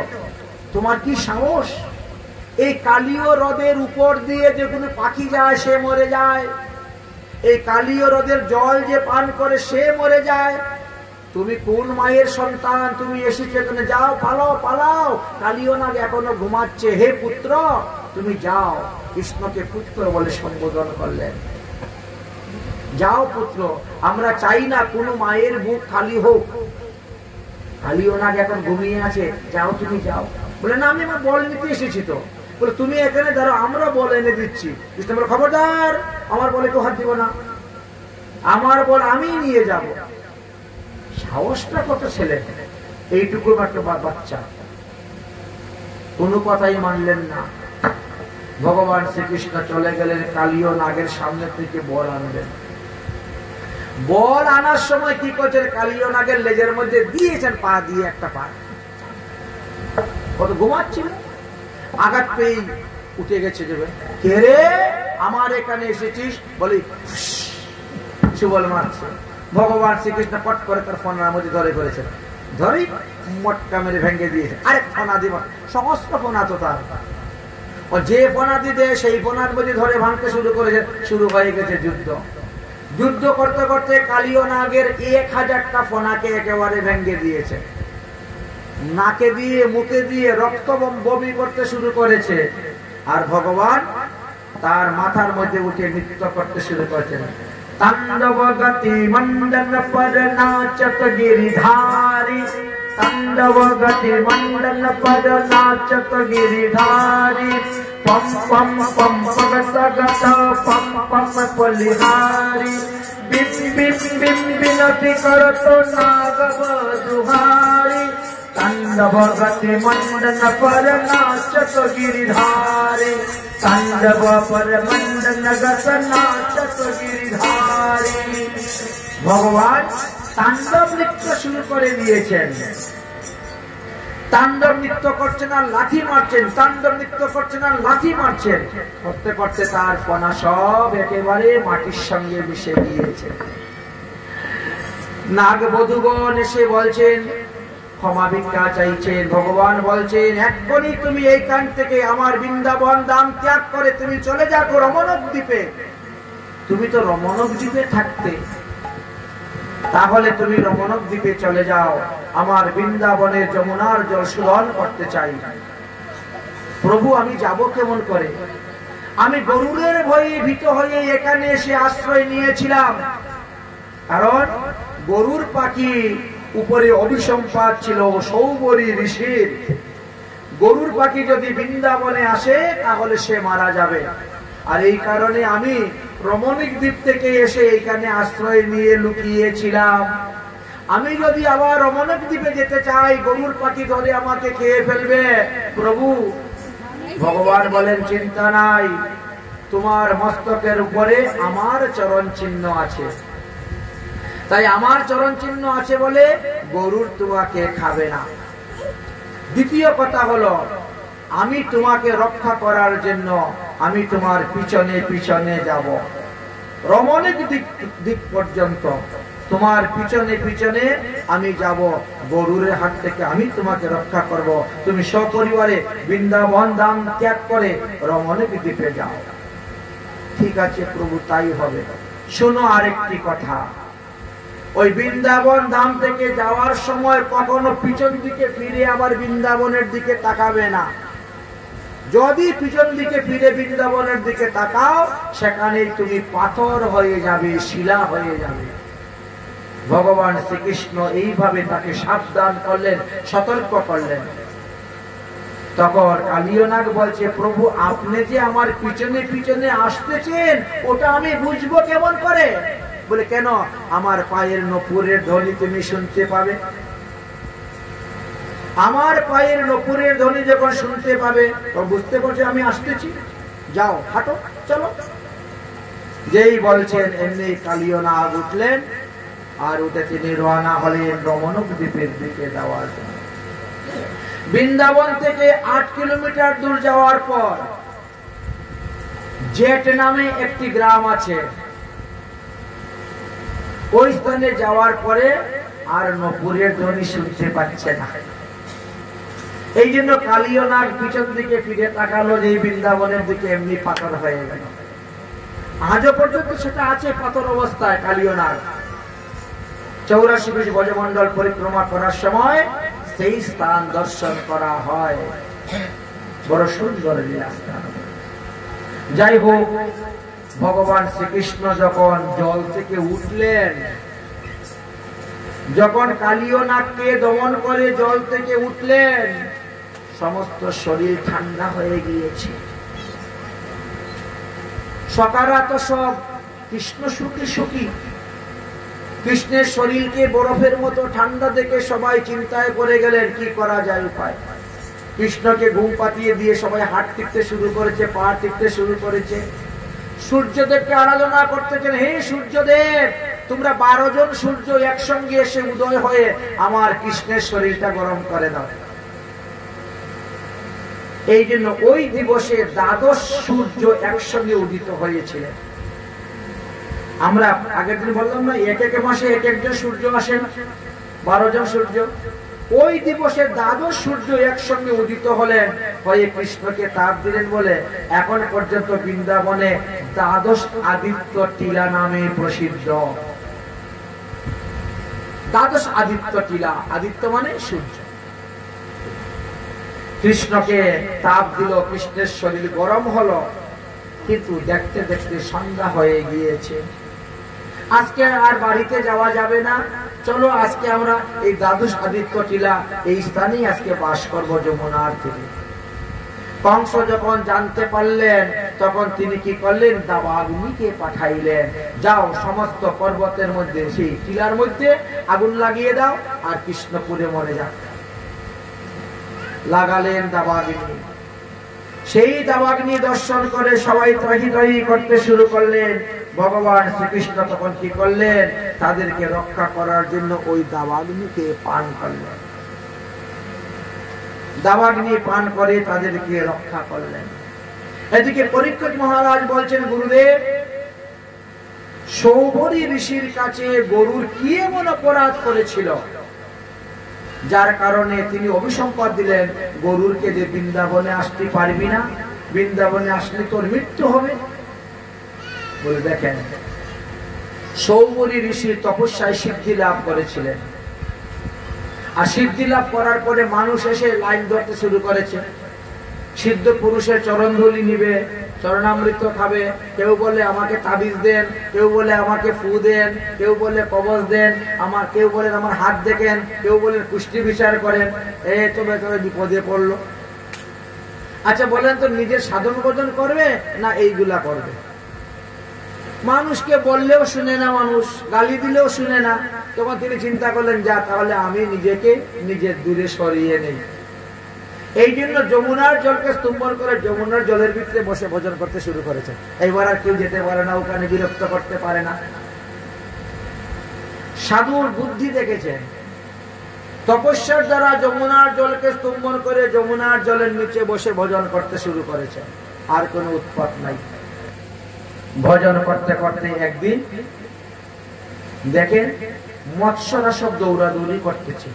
তোমার কি সাহস? এই কালীয় হ্রদের উপর দিয়ে যে কোনো পাখি যায় সে মরে যায়, এই কালীয় হ্রদের জল যে পান করে সে মরে যায়, তুমি কোন মায়ের সন্তান, তুমি এসেছো এখানে, যাও পালাও পালাও, কালীয় নাগ এখনো ঘুমাচ্ছে, হে পুত্র তুমি যাও। কৃষ্ণকে পুত্র বলে সম্বোধন করলেন, যাও পুত্র, আমরা চাই না কোনো মায়ের বুক খালি হোক, কালীয় নাগ এখন ঘুমিয়ে আছে, যাও তুমি যাও। বলে না আমি আমার বল নিতে এসেছি তো। বলে তুমি এখানে দাঁড়াও, আমরা বল এনে দিচ্ছি। কৃষ্ণ বলে খবরদার, আমার বলে কেউ হাত দিব না, আমার বল আমি নিয়ে যাব। সাহসটা কত ছেলে, এইটুকু একটা বাচ্চা, কোনো কথাই মানলেন না। ভগবান শ্রীকৃষ্ণ চলে গেলেন, কালীয় নাগের সামনে থেকে বল আনলেন। বল আনার সময় কি করছেন, কালীয় নাগের লেজের মধ্যে দিয়েছেন পা দিয়ে একটা পা, কত ঘুমাচ্ছিল, আঘাত পেয়ে উঠে গেছে। যাবে কে রে, আমার এখানে এসেছিস, বলি সুবল মারছে। ভগবান শ্রীকৃষ্ণ পট করে তার ফোনার মধ্যে ধরে করেছেন, ধরে মটকা মেরে ভেঙে দিয়েছে। আরে ফোনা দিব, সমস্ত ফোনা তো তার, ও যে ফোনা দিতে সেই ফোনার মধ্যে ধরে ভাঙতে শুরু করেছে। শুরু হয়ে গেছে যুদ্ধ। যুদ্ধ করতে করতে কালীয় নাগের 1000টা ফোনাকে একেবারে ভেঙে দিয়েছে, নাকে দিয়ে মুখে দিয়ে রক্ত বমি করতে শুরু করেছে। আর ভগবান তার মাথার মধ্যে উঠে নৃত্য করতে শুরু করেছেন। তাণ্ডব গতি মণ্ডল পর নাচত গিরিধারী, তাণ্ডব গতি মণ্ডল পর নাচত গিরিধারী, পম পম পম পগত গত পম পম পলিহারি, বিম বিম বিম বিনতি করত নাগব দুহারি, তাণ্ডব গতি মণ্ডল পর নাচত গিরিধারী, তাণ্ডব পর মণ্ডল গত নাচত গিরিধারী। ভগবান তাণ্ডব নৃত্য শুরু করে দিয়েছেন। তাণ্ডব নৃত্য করছেন আর লাঠি মারছেন, তাণ্ডব নৃত্য করছেন আর লাঠি মারছেন। করতে করতে তার ফনা সব একেবারে মাটির সঙ্গে মিশে গিয়েছে। নাগবধূগণ এসে বলছেন, ক্ষমা ভিক্ষা চাইছেন। ভগবান বলছেন, এক্ষুনি তুমি এইখান থেকে আমার বৃন্দাবন ধাম ত্যাগ করে তুমি চলে যাও রমণক দ্বীপে। তুমি তো রমণক দ্বীপে থাকতে, তাহলে তুমি রমণক দ্বীপে চলে যাও, আমার বৃন্দাবনের যমুনার জল শোধন করতে চাই। প্রভু আমি যাব কেমন করে, আমি গরুরের ভয়ে ভীত হয়ে এখানে এসে আশ্রয় নিয়েছিলাম, কারণ গরুর পাখি উপরে অভিসম্পাদ ছিল সৌবরী ঋষির। গরুর পাখি যদি বৃন্দাবনে আসে তাহলে সে মারা যাবে, আর এই কারণে আমি রমণিক দ্বীপ থেকে এসে এখানে আশ্রয় নিয়ে লুকিয়েছিলাম। আমি যদি আবার রমণিক দ্বীপে যেতে চাই, গরুর পাখি ধরে আমাকে খেয়ে ফেলবে। প্রভু ভগবান বলেন, চিন্তা নাই, তোমার মস্তকের উপরে আমার চরণ চিহ্ন আছে, তাই আমার চরণ চিহ্ন আছে বলে গরুর তোমাকে খাবে না। দ্বিতীয় কথা হলো, আমি তোমাকে রক্ষা করার জন্য আমি তোমার পিছনে পিছনে যাব, রমণিক দিক পর্যন্ত তোমার পিছনে পিছনে আমি যাব, গরুরের হাত থেকে আমি তোমাকে রক্ষা করব। তুমি সপরিবারে বৃন্দাবন ধাম ত্যাগ করে রমণিক দ্বীপে যাও। ঠিক আছে প্রভু, তাই হবে। শোনো আরেকটি কথা, ওই বৃন্দাবন ধাম থেকে যাওয়ার সময় কখনো পিছন দিকে ফিরে আবার বৃন্দাবনের দিকে তাকাবে না। যদি পিছন দিকে ফিরে বৃন্দাবনের দিকে তাকাও, সেখানেই তুমি পাথর হয়ে যাবে, শিলা হয়ে যাবে। ভগবান শ্রীকৃষ্ণ এইভাবে তাকে সাবধান করলেন, সতর্ক করলেন। তখন কালীয় নাগ বলছে, প্রভু আপনি যে আমার পিছনে পিছনে আসতেছেন ওটা আমি বুঝবো কেমন করে? বলে কেন? আমার পায়ের নপুরের ধ্বনি তুমি শুনতে পাবে। আমার পায়ের নপুরের ধ্বনি যখন শুনতে পাবে তো বুঝতে পারছে আমি আসতেছি, যাও হাঁটো চলো। যেই বলছেন এমনি কালীয় নাগ উঠলেন, আর উঠে তিনি রওনা হলেন রমণক দ্বীপের দিকে যাওয়ার জন্য। বৃন্দাবন থেকে 8 কিলোমিটার দূর যাওয়ার পর জেট নামে একটি গ্রাম আছে। ওই স্থানে যাওয়ার পরে আর নপুরের ধ্বনি শুনতে পাচ্ছে না। এই জন্য কালীয় নাগ পিছন দিকে ফিরে তাকালো, যে বৃন্দাবনের দিকে এমনি পাথর হয়ে গেল। আজও পর্যন্ত সেটা আছে পাথর অবস্থায় কালীয় নাগ। 84 কোটি ব্রজমণ্ডল পরিক্রমা করার সময় সেই স্থান দর্শন করা হয়। বড় সুন্দর লীলাস্থান। যাই হোক, ভগবান শ্রীকৃষ্ণ যখন জল থেকে উঠলেন, যখন কালীয় নাগকে দমন করে জল থেকে উঠলেন, সমস্ত শরীর ঠান্ডা হয়ে গিয়েছে। সকারা তো সব কৃষ্ণ সুখী সুখী। কৃষ্ণের শরীরকে বরফের মতো ঠান্ডা দেখে সবাই চিন্তায় পড়ে গেলেন কি করা যায় উপায়। কৃষ্ণকে ঘুম পাতিয়ে দিয়ে সবাই হাত টিপতে শুরু করেছে, পা টিপতে শুরু করেছে। সূর্যদেবকে আরাধনা করতেছেন, হে সূর্যদেব, তোমরা 12 জন সূর্য একসঙ্গে এসে উদয় হয়ে আমার কৃষ্ণের শরীরটা গরম করে দাও। এই জন্য ওই দিবসে 12 সূর্য একসঙ্গে উদিত হয়েছিলেন। আমরা আগের দিন বললাম না, এক এক মাসে এক একজন সূর্য আসেন, 12 জন সূর্য। ওই দিবসে 12 সূর্য একসঙ্গে উদিত হলেন, হয়ে কৃষ্ণকে তাপ দিলেন বলে এখন পর্যন্ত বৃন্দাবনে 12 আদিত্য টিলা নামে প্রসিদ্ধ। 12 আদিত্য টিলা, আদিত্য মানে সূর্য। কৃষ্ণকে তাপ দিল, কৃষ্ণের শরীর গরম হলো, কিন্তু দেখতে দেখতে সন্ধ্যা হয়ে গিয়েছে। আজকে আর বাড়িতে যাওয়া যাবে না, চলো আজকে আমরা এই 12 আদিত্য টিলা এই স্থানেই আজকে বাস করবো যমুনার তীরে। কংস যখন জানতে পারলেন তখন তিনি কি করলেন? দাবাগ্নিকে পাঠাইলেন, যাও সমস্ত পর্বতের মধ্যে সেই টিলার মধ্যে আগুন লাগিয়ে দাও আর কৃষ্ণপুরে মরে যাও। লাগালেন দাবাগ্নি। সেই দাবাগ্নি দর্শন করে সবাই ত্রাহি ত্রাহি করতে শুরু করলেন। ভগবান শ্রীকৃষ্ণ তখন কি করলেন? তাদেরকে রক্ষা করার জন্য ওই দাবাগ্নিকে পান করলেন। দাবাগ্নি পান করে তাদেরকে রক্ষা করলেন। এদিকে পরীক্ষিত মহারাজ বলছেন, গুরুদেব, সৌভরী ঋষির কাছে গরুর কি এমন অপরাধ করেছিল যার কারণে তিনি অভিসম্পাদ দিলেন, গরুরকে যে বৃন্দাবনে আসতে পারবি না, বৃন্দাবনে আসলে তোর মৃত্যু হবে। বলে দেখেন, সৌভরী ঋষি তপস্যায় সিদ্ধি লাভ করেছিলেন, আর সিদ্ধি লাভ করার পরে মানুষ এসে লাইন ধরতে শুরু করেছে। সিদ্ধ পুরুষের চরণধুলি নিবে, চরণামৃত খাবে, কেউ বলে আমাকে তাবিজ দেন, কেউ বলে আমাকে ফু দেন, কেউ বলে কবচ দেন, কেউ বলেন আমার হাত দেখেন, কেউ বলেন কুষ্টি বিচার করেন। তবে বিপদে পড়লো। আচ্ছা বলেন তো, নিজের সাধন ভোজন করবে না এইগুলা করবে? মানুষকে বললেও শুনে না, মানুষ গালি দিলেও শুনে না। তখন তিনি চিন্তা করলেন, যা তাহলে আমি নিজেকে নিজের দূরে সরিয়ে নেই। এই জন্য যমুনার জলকে স্তম্ভন করে যমুনার জলের ভিতরে বসে ভোজন করতে শুরু করেছে। এইবার আর কেউ যেতে পারে না, ওখানে বিরক্ত করতে পারে না। সাধুর বুদ্ধি দেখেছেন, তপস্যার দ্বারা যমুনার জলকে স্তম্ভন করে যমুনার জলের নিচে বসে ভোজন করতে শুরু করেছে। আর কোনো উৎপাত নাই। ভজন করতে করতে একদিন দেখেন মৎস্যরা সব দৌড়াদৌড়ি করতেছে।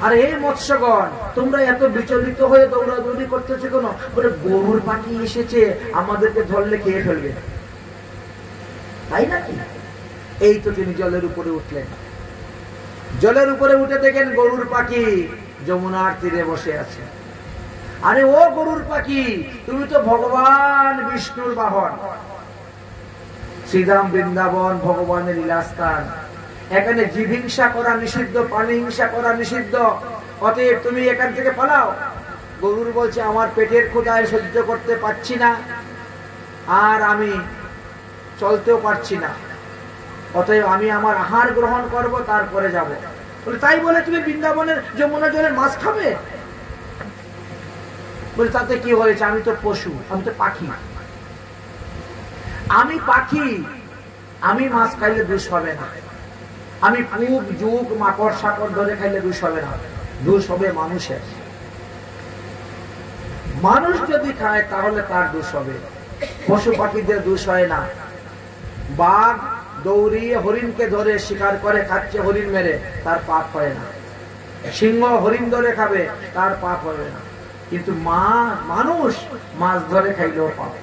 আর এই মৎস্যগণ, তোমরা এত বিচলিত হয়ে দৌড়াদৌড়ি করতেছে কেন? বলে গরুর পাখি এসেছে, আমাদেরকে ধরলে খেয়ে ফেলবে, তাই নাকি? এই তো তিনি জলের উপরে উঠলেন। জলের উপরে উঠে দেখেন গরুর পাখি যমুনার তীরে বসে আছে। আরে ও গরুর পাখি, তুমি তো ভগবান বিষ্ণুর বাহন। শ্রীধাম বৃন্দাবন ভগবানের লীলাস্থান। এখানে জীব হিংসা করা নিষিদ্ধ, প্রাণী হিংসা করা নিষিদ্ধ, অতএব তুমি এখান থেকে পালাও। গরুর বলছে, আমার পেটের ক্ষুধায় সহ্য করতে পারছি না, আর আমি চলতেও পারছি না, অতএব আমি আমার আহার গ্রহণ করব, তারপরে যাব। বলে তাই বলে তুমি বৃন্দাবনের যমুনা জলের মাছ খাবে? বলে তাতে কি হয়েছে, আমি তো পশু, আমি তো পাখি, আমি পাখি, আমি মাছ খাইলে দোষ হবে না, আমি কূপ যুগ মাকড় সাকড় ধরে খাইলে দোষ হবে না, দোষ হবে মানুষের। মানুষ যদি খায় তাহলে তার দোষ হবে, পশু পাখিদের দোষ হয় না। বাঘ দৌড়িয়ে হরিণকে ধরে শিকার করে খাচ্ছে, হরিণ মেরে, তার পাপ হয় না। সিংহ হরিণ ধরে খাবে, তার পাপ হবে না। কিন্তু মানুষ মাছ ধরে খাইলেও পাপ।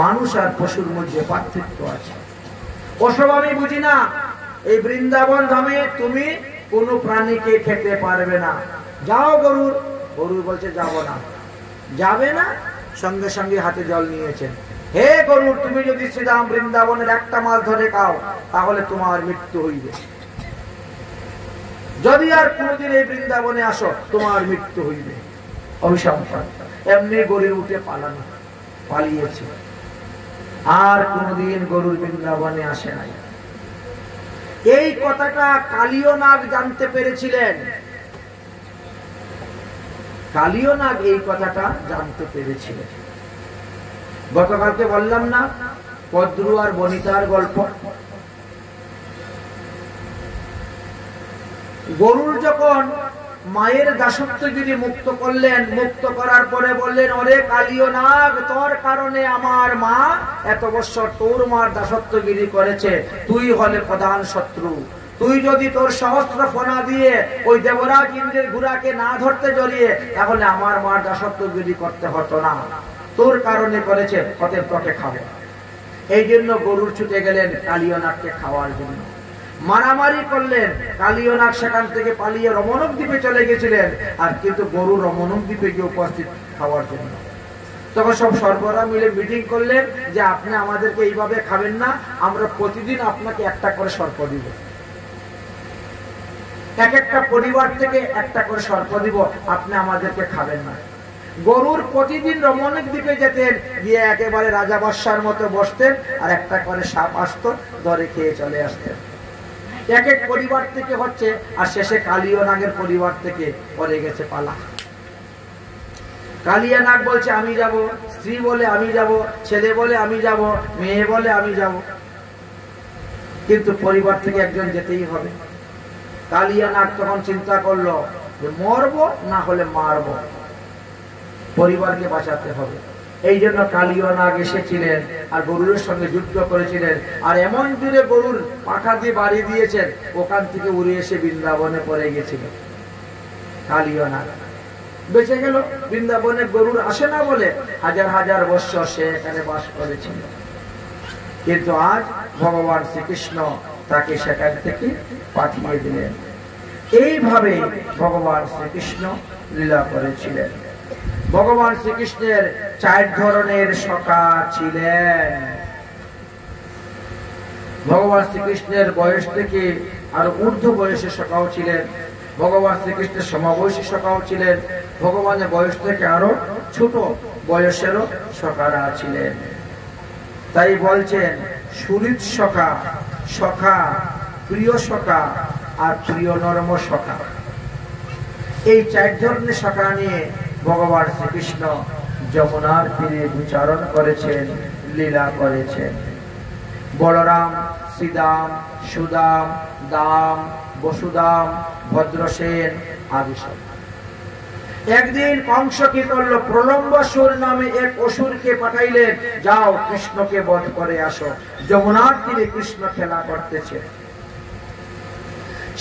মানুষ আর পশুর মধ্যে পার্থক্য আছে। ওসব আমি বুঝি না। এই বৃন্দাবন ধামে তুমি কোন প্রাণীকে খেতে পারবে না। যাও গরুর, গরু বলছে যাব না। যাবে না, সঙ্গে সঙ্গে হাতে জল নিয়েছেন। হে গরুর, তুমি যদি শ্রীরাম বৃন্দাবনের একটা মাছ ধরে খাও তাহলে তোমার মৃত্যু হইবে। যদি আর কোনদিন এই বৃন্দাবনে আসো তোমার মৃত্যু হইবে, অভিশাপ। এমনি গরুর উঠে পালানো, পালিয়েছে, আর কোনদিন গরুর বৃন্দাবনে আসে নাই। এই কথাটা কালীয় নাগ জানতে পেরেছিলেন। কালীয় নাগ এই কথাটা জানতে পেরেছিলেন। গতকালকে বললাম না পদ্রু আর বনিতার গল্প। গরুর যখন মায়ের দাসত্বগিরি মুক্ত করলেন, মুক্ত করার পরে বললেন, ওরে কালীয় নাগ, তোর কারণে আমার মা এত বছর তোর মার দাসত্বগিরি করেছে, তুই হলে প্রধান শত্রু। তুই যদি তোর সহস্র ফনা দিয়ে ওই দেবরাজ ইন্দ্রের ঘোড়াকে না ধরতে জড়িয়ে, তাহলে আমার মার দাসত্বগিরি করতে হতো না। তোর কারণে করেছে, অতএব তোকে খাবে। এই জন্য গরুর ছুটে গেলেন কালীয় নাগকে খাওয়ার জন্য। মারামারি করলেন। কালীয় নাগ সেখান থেকে পালিয়ে রমণক দ্বীপে চলে গেছিলেন, আর কিন্তু গরু রমণক দ্বীপে গিয়ে উপস্থিত খাওয়ার জন্য। তখন সব সর্বরা মিলে মিটিং করলেন যে আপনি আমাদেরকে এইভাবে খাবেন না, আমরা প্রতিদিন আপনাকে একটা করে সর্প দিব, এক একটা পরিবার থেকে একটা করে সর্প দিব, আপনি আমাদেরকে খাবেন না। গরুর প্রতিদিন রমণক দ্বীপে যেতেন, গিয়ে একেবারে রাজা বাদশার মতো বসতেন, আর একটা করে সাপ আসতো, ধরে খেয়ে চলে আসতেন। এক এক পরিবার থেকে হচ্ছে, আর শেষে কালীয় নাগের পরিবার থেকে পড়ে গেছে পালা। কালীয় নাগ বলছে আমি যাব, স্ত্রী বলে আমি যাব, ছেলে বলে আমি যাব, মেয়ে বলে আমি যাব, কিন্তু পরিবার থেকে একজন যেতেই হবে। কালীয় নাগ তখন চিন্তা করলো যে মরবো না হলে মারবো, পরিবারকে বাঁচাতে হবে। এই জন্য কালীয় নাগ এসেছিলেন আর গরুর সঙ্গে যুদ্ধ করেছিলেন, আর এমন দূরে গরুর পাখা দিয়ে বাড়ি দিয়েছেন, ওখান থেকে উড়ে এসে বৃন্দাবনে পড়ে গেছিল। কালীয় নাগ বেঁচে গেল। বৃন্দাবনে গরুর আসে না বলে হাজার হাজার বৎসর সে এখানে বাস করেছিল। কিন্তু আজ ভগবান শ্রীকৃষ্ণ তাকে সেখান থেকে পাঠিয়ে দিলেন। এইভাবে ভগবান শ্রীকৃষ্ণ লীলা করেছিলেন। ভগবান শ্রীকৃষ্ণের 4 ধরনের সখা ছিলেন। ভগবান শ্রীকৃষ্ণের বয়স থেকে আর ঊর্ধ্ব বয়সের সখাও ছিলেন, ভগবান শ্রীকৃষ্ণের সমবয়সী সখাও ছিলেন, ভগবানের বয়স থেকে আরো ছোট বয়সেরও সখারা ছিলেন। তাই বলছেন সুহৃদ সখা, সখা, প্রিয় সখা আর প্রিয় নরম সখা। এই 4 ধরনের সখা নিয়ে ভগবান শ্রীকৃষ্ণ যমুনার তীরে বিচরণ করেছেন, লীলা করেছেন। বলরাম, শ্রীদাম, সুদাম, দাম, বসুদাম, ভদ্রসেন আদি সব। একদিন কংস কি করলো, প্রলম্বাসুর নামে এক অসুরকে পাঠাইলেন, যাও কৃষ্ণকে বধ করে আসো। যমুনার তীরে কৃষ্ণ খেলা করতেছে।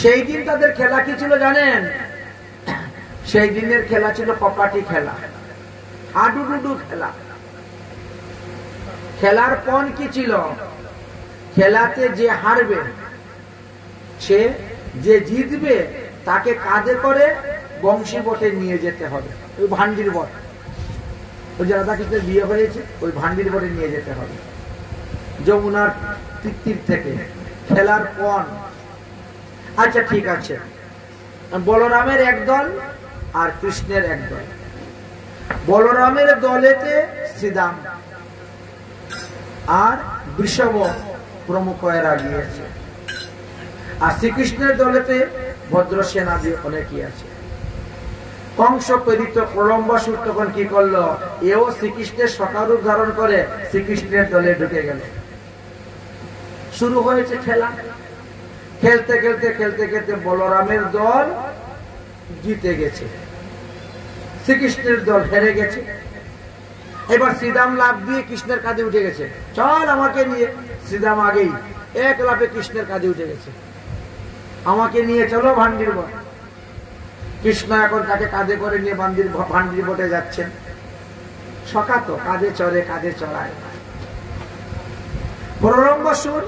সেই দিন তাদের খেলা কি ছিল জানেন? সেই দিনের খেলা ছিল কপাটি খেলা, হাডুডুডু খেলা। খেলার পণ কি ছিল? খেলাতে যে হারবে, সে যে জিতবে তাকে কাঁধে করে বংশী বটে নিয়ে যেতে হবে। ওই ভান্ডির বট, ওই যে রাধাকৃষ্ণের বিয়ে হয়েছে, ওই ভান্ডির বটে নিয়ে যেতে হবে যমুনার তীর থেকে। খেলার পণ। আচ্ছা ঠিক আছে, বলরামের এক দল আর কৃষ্ণের এক দল। বলরামের দলেতে শ্রীদাম আর বৃষভ প্রমুখ এরা গিয়েছে। আর শ্রীকৃষ্ণের দলেতে ভদ্রসেনাদি অনেকেই আছে। কংস প্রেরিত প্রলম্বাসুর তখন কি করলো, এও শ্রীকৃষ্ণের সকারূপ ধারণ করে শ্রীকৃষ্ণের দলে ঢুকে গেল। শুরু হয়েছে খেলা। খেলতে খেলতে খেলতে খেলতে বলরামের দল জিতে গেছে, শ্রীকৃষ্ণের দল হেরে গেছে। এবার শ্রীরাম লাফ দিয়ে কৃষ্ণের কাঁধে উঠে গেছে, চল আমাকে নিয়ে। শ্রীরাম আগেই এক লাফে কৃষ্ণের কাঁধে উঠে গেছে, আমাকে নিয়ে চলো ভান্ডির বট। কৃষ্ণ এখন তাকে কাঁধে করে নিয়ে ভান্ডির বটে যাচ্ছেন। সখা তো কাঁধে চড়ে, কাঁধে চড়ায়। প্রলম্বাসুর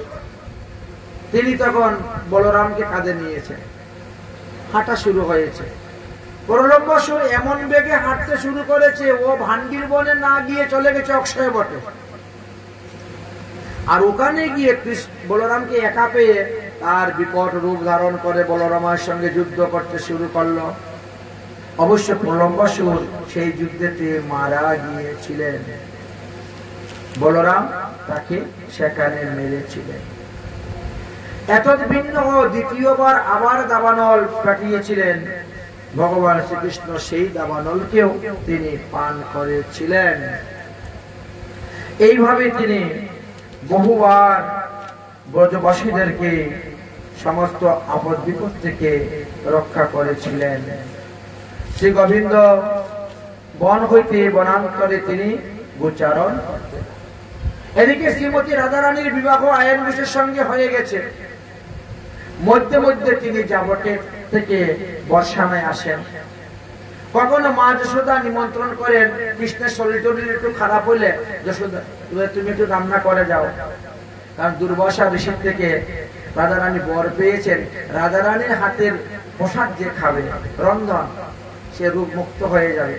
তিনি তখন বলরামকে কাঁধে নিয়েছেন, হাঁটা শুরু হয়েছে। প্রলম্বাসুর এমন বেগে হাঁটতে শুরু করেছে, ও ভান্ডির বনে না গিয়ে চলে গেছে অক্ষয় বটে। আর ওখানে গিয়ে বলরামকে একা পেয়ে তার বিকট রূপ ধারণ করে বলরামের সঙ্গে যুদ্ধ করতে শুরু করলো। অবশ্য প্রলম্বাসুর সেই যুদ্ধেতে মারা গিয়েছিলেন, বলরাম তাকে সেখানে মেরেছিলেন। এত ভিন্ন দ্বিতীয়বার আবার দাবানল পাঠিয়েছিলেন ভগবান শ্রীকৃষ্ণ, সেই দাবানলকেও তিনি পান করেছিলেন। এইভাবে তিনি বহুবার ব্রজবাসীদেরকে সমস্ত আপদ বিপদ থেকে রক্ষা করেছিলেন। শ্রী গোবিন্দ বন হইতে বনান্তরে তিনি গোচারণ করতেন। এদিকে শ্রীমতী রাধারানীর বিবাহ আয়ন ঘোষের সঙ্গে হয়ে গেছে। মধ্যে মধ্যে তিনি যাবটের থেকে বর্ষানায় আসেন। কখনো মা যশোদা নিমন্ত্রণ করেন, কৃষ্ণের শরীর টরীর একটু খারাপ হলে, যশোদা তুমি একটু রান্না করে যাও। কারণ দুর্বাসা ঋষির থেকে রাধারানী বর পেয়েছেন, রাধারানীর হাতের প্রসাদ যে খাবে রন্ধন, সে রূপ মুক্ত হয়ে যাবে।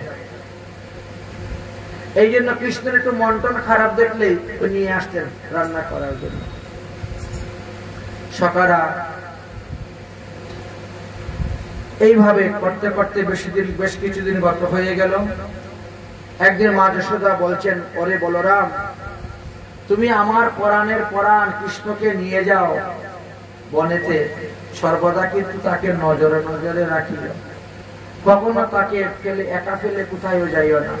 এই জন্য কৃষ্ণের একটু মন টন খারাপ দেখলেই নিয়ে আসতেন রান্না করার জন্য। সকারা এইভাবে করতে করতে বেশ কিছুদিন গত হয়ে গেল। একদিন মা যশোদা বলছেন, ওরে বলরাম, তুমি আমার পরাণের পরাণ কৃষ্ণকে নিয়ে যাও বনেতে, সর্বদা কিন্তু তাকে নজরে নজরে রাখিও, কখনো তাকে ফেলে একা ফেলে কোথাও যাইও না,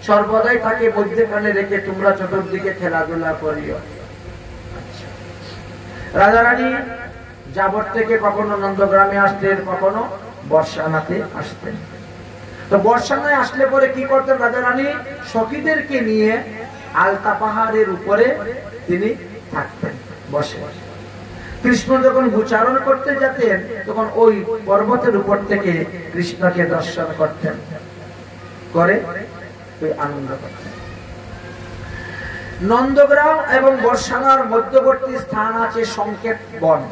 সর্বদাই তাকে মধ্যখানে রেখে তোমরা চতুর্দিকে খেলাধুলা করিও। রাধারানী যাবট থেকে কখনো নন্দগ্রামে আসতেন, কখনো বর্ষানাতে আসতেন। তো বর্ষানায় আসলে পরে কি করতেন, রাধারানী সখীদেরকে নিয়ে আলতা পাহাড়ের উপরে তিনি থাকতেন বসে। কৃষ্ণ যখন গোচারণ করতে যেতেন তখন ওই পর্বতের উপর থেকে কৃষ্ণকে দর্শন করতেন, করে আনন্দ করতেন। নন্দগ্রাম এবং বর্ষানার মধ্যবর্তী স্থান আছে সংকেত বন।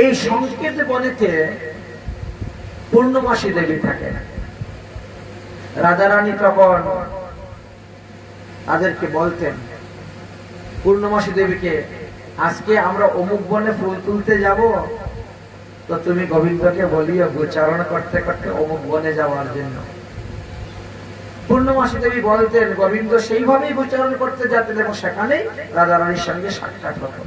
এই সংকেত বনেতে পূর্ণমাসী দেবী থাকেন। রাধারানী তখন তাদেরকে বলতেন, পূর্ণমাসী দেবীকে, আজকে আমরা অমুক বনে ফুল তুলতে যাব, তো তুমি গোবিন্দকে বলিও গোচারণ করতে করতে অমুক বনে যাওয়ার জন্য। পূর্ণমাসী দেবী বলতেন, গোবিন্দ সেইভাবেই গোচারণ করতে যেতেন এবং সেখানেই রাধারানীর সঙ্গে সাক্ষাৎ হতো,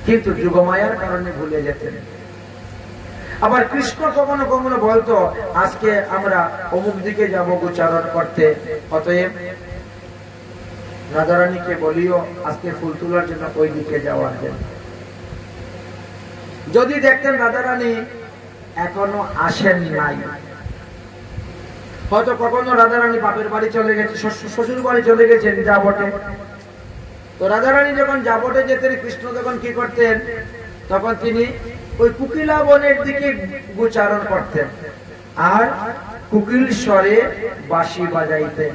কিন্তু যুগমায়ার কারণে ভুলে যেতেন। আবার কৃষ্ণ কখনো কখনো বলতো, আজকে আমরা অমুক দিকে যাব গোচারণ করতে, অতএব রাধারানীকে বলিও আজকে ফুল তোলার জন্য ওই দিকে যাওয়ার জন্য। যদি দেখতেন রাধারানী এখনো আসেন নাই, হয়তো কখনো রাধারানী বাপের বাড়ি চলে গেছে, শ্বশুর বাড়ি চলে গেছেন যাবটে, তো রাধারানী যখন যাবটে যেতেন, কৃষ্ণ তখন কি করতেন, তখন তিনি ওই কুকিলা বনের দিকে গোচারণ করতেন আর কুকিল স্বরে বাঁশি বাজাইতেন।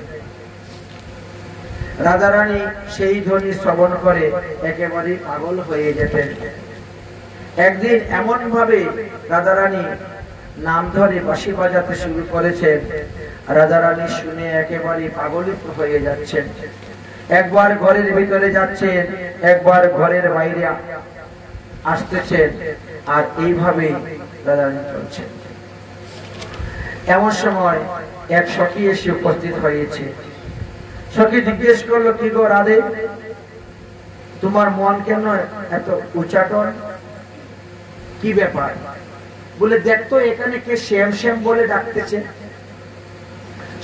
রাধারানী সেই ধ্বনি শ্রবণ করে একেবারে পাগল হয়ে যেতেন। একদিন এমন ভাবে রাধারানী নাম ধরে বাঁশি বাজাতে শুরু করেছেন, রাধারানী শুনে একেবারে পাগলিত হয়ে যাচ্ছেন। একবার ঘরের ভিতরে যাচ্ছেন, একবার ঘরের বাইরে আসতেছেন, আর এইভাবে রাধারানী চলছেন। এমন সময় এক সখী এসে উপস্থিত হয়েছে। সখী জিজ্ঞেস করলো, কি গো রাধে, তোমার মন কেন এত উচ্চাটন, কি ব্যাপার? বলে দেখতো এখানে কে শ্যাম শ্যাম বলে ডাকতেছে।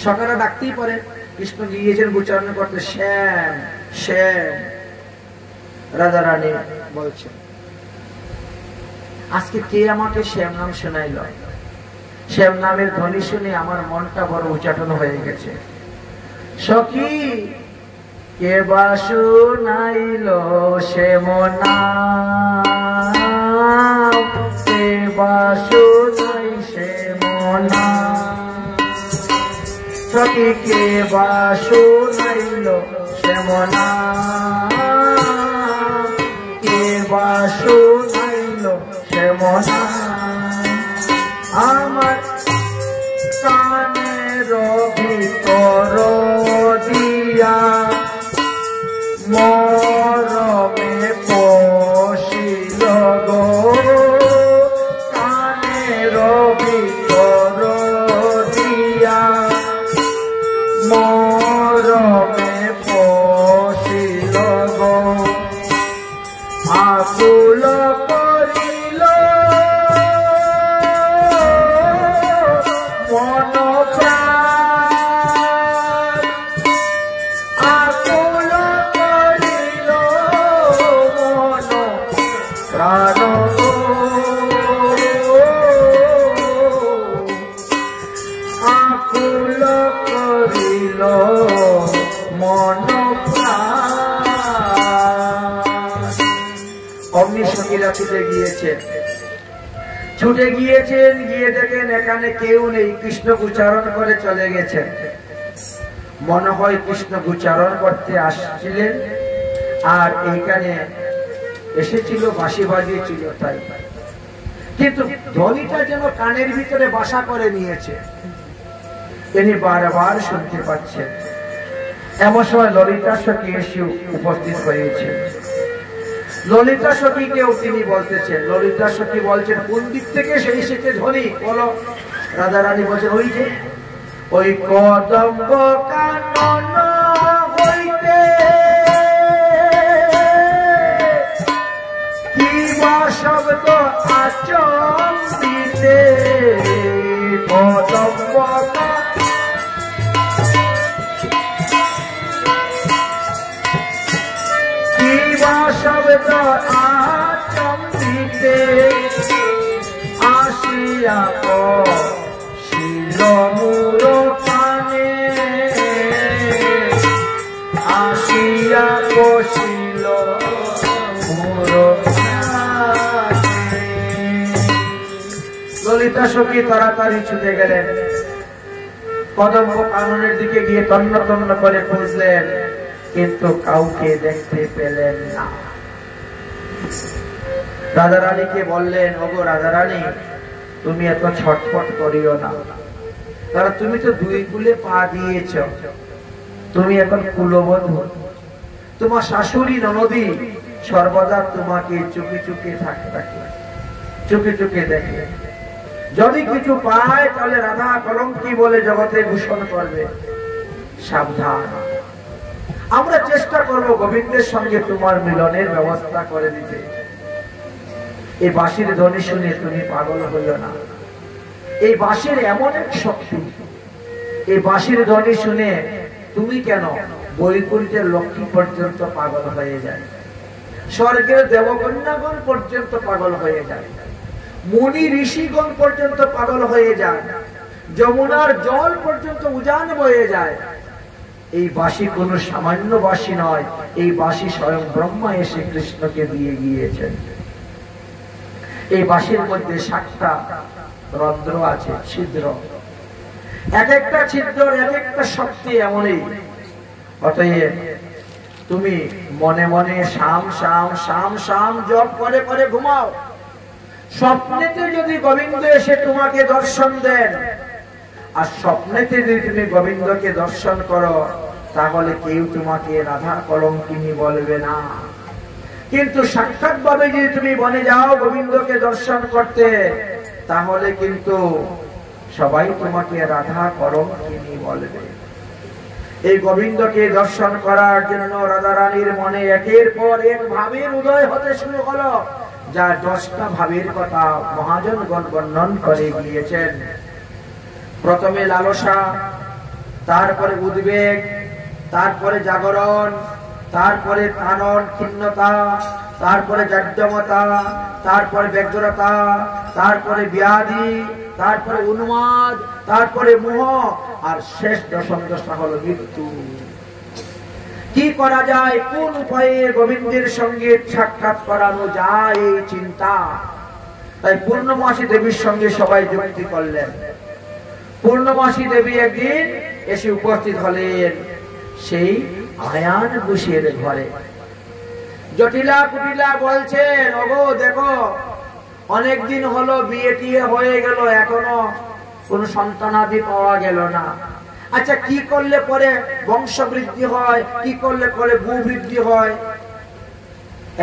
সকালে ডাকতেই পারে, কৃষ্ণ গিয়েছেন উচ্চারণ করতে, শ্যাম শ্যাম। রাধা রানী বলছেন, আজকে কে আমাকে শ্যাম নাম শোনাইল? শ্যাম নামের ধ্বনি শুনে আমার মনটা বড় উচ্চাটন হয়ে গেছে। সখী কে বা শোনাইল শ্যাম নাম, কে বা শোনাই শ্যাম নাম। সখী কে বা শোনাইল শ্যাম নাম, কে বা শোনাইল শ্যাম নাম। আমার কানের ভিতর দিয়া মরমে পশিল গো, কানের ভিতর দিয়া মরমে পশিল গো। আকুল করিল মন প্রাণ, আকুল করিল মন প্রাণ, আকুল করিল মন প্রাণ। অমনি সখীরা ছুটে গিয়েছেন, ছুটে গিয়েছেন, গিয়ে দেখেন এখানে কেউ নেই, কৃষ্ণ উচ্চারণ করে চলে গেছেন। মনে হয় কৃষ্ণ উচ্চারণ করতে আসছিলেন, আর এইখানে এসেছিল, বাঁশি বাজিয়েছিল তাই। কিন্তু ধ্বনিটা যেন কানের ভিতরে বাসা করে নিয়েছে, তিনি বারবার শুনতে পাচ্ছেন। এমন সময় ললিতা সখী এসে উপস্থিত হয়েছে। ললিতা সখীকেও তিনি বলতেছেন, ললিতা সখী বলছেন, কোন দিক থেকে সেই এসেছে ধ্বনি বলো? রাধা রানী বলছেন, ওই যে ওই কদম্ব কানন হইতে কি বা শব্দ আচম্বিতে, কদম্ব কি বা শব্দ আচম্বিতে আসিয়া শিল মূল কানে, আসিয়া শিল মূল কানে। ললিতা সখী তাড়াতাড়ি ছুটে গেলেন, কদম্ব কাননের দিকে গিয়ে তন্ন তন্ন করে খুঁজলেন, কিন্তু কাউকে দেখতে পেলেন না। রাধা রানীকে বললেন, ওগো রাধা রানী, তুমি এত ছটফট করিও না, কারণ তুমি তো দুই কুলে পা দিয়েছ, তুমি এখন কুলবধূ, তোমার শাশুড়ি ননদী সর্বদা তোমাকে চুপি চুপি থাকে, চুপি চুপি দেখে, যদি কিছু পায় তাহলে রাধা কলঙ্কি বলে জগতে ভূষণ করবে, সাবধান। আমরা চেষ্টা করবো গোবিন্দের সঙ্গে তোমার মিলনের ব্যবস্থা করে দিতে। এই বাঁশির ধ্বনি শুনে তুমি পাগল হইও না, এই বাঁশির এমন এক শক্তি, এই বাঁশির ধ্বনি শুনে তুমি কেন বৈকুণ্ঠের লক্ষ্মী পর্যন্ত পাগল হয়ে যায়, স্বর্গের দেবকন্যাগণ পর্যন্ত পাগল হয়ে যায়, মুনি ঋষিগণ পর্যন্ত পাগল হয়ে যায়, যমুনার জল পর্যন্ত উজান বয়ে যায়। এই বাঁশি কোনো সামান্য বাঁশি নয়, এই বাঁশি স্বয়ং ব্রহ্মা এসে কৃষ্ণকে দিয়ে গিয়েছেন। এই বাঁশির মধ্যে 7টা রন্ধ্র আছে, ছিদ্র, এক একটা ছিদ্র এক একটা শক্তি এমনই। অতএব তুমি মনে মনে শাম শাম শাম শাম জপ করে করে ঘুমাও। স্বপ্নেতে যদি গোবিন্দ এসে তোমাকে দর্শন দেন, আর স্বপ্নেতে যদি তুমি গোবিন্দকে দর্শন করো, তাহলে কেউ তোমাকে রাধা কলঙ্কিনী বলবে না। কিন্তু সাক্ষাৎ ভাবে যদি তুমি বনে যাও গোবিন্দকে দর্শন করতে, তাহলে কিন্তু সবাই তোমাকে রাধা কলঙ্কিনী বলবে। এই গোবিন্দকে দর্শন করার জন্য রাধারানীর মনে একের পর এক ভাবের উদয় হতে শুরু হলো, যা 10টা ভাবের কথা মহাজনগণ বর্ণন করে গিয়েছেন। প্রথমে লালসা, তারপরে উদ্বেগ, তারপরে জাগরণ, তারপরে কানন ক্ষীণতা, তারপরে জাড্যমতা, তারপরে ব্যগ্রতা, তারপরে ব্যাধি, তারপরে উন্মাদ, তারপরে মোহ, আর শেষ দশম দশা হলো মৃত্যু। কি করা যায়, কোন উপায়ে গোবিন্দের সঙ্গে সাক্ষাৎ করানো যায়, এই চিন্তা। তাই পূর্ণমাসী দেবীর সঙ্গে সবাই যুক্তি করলেন। পূর্ণমাসী দেবী একদিন এসে উপস্থিত হলেন সেই আয়ান বসিয়ে ঘরে। জটিলা কুটিলা বলছেন, ওগো দেখো, অনেকদিন হলো বিয়ে টিয়ে হয়ে গেল, এখনো কোন সন্তানাদি পাওয়া গেল না। আচ্ছা, কি করলে পরে বংশ বৃদ্ধি হয়, কি করলে পরে ভূ বৃদ্ধি হয়?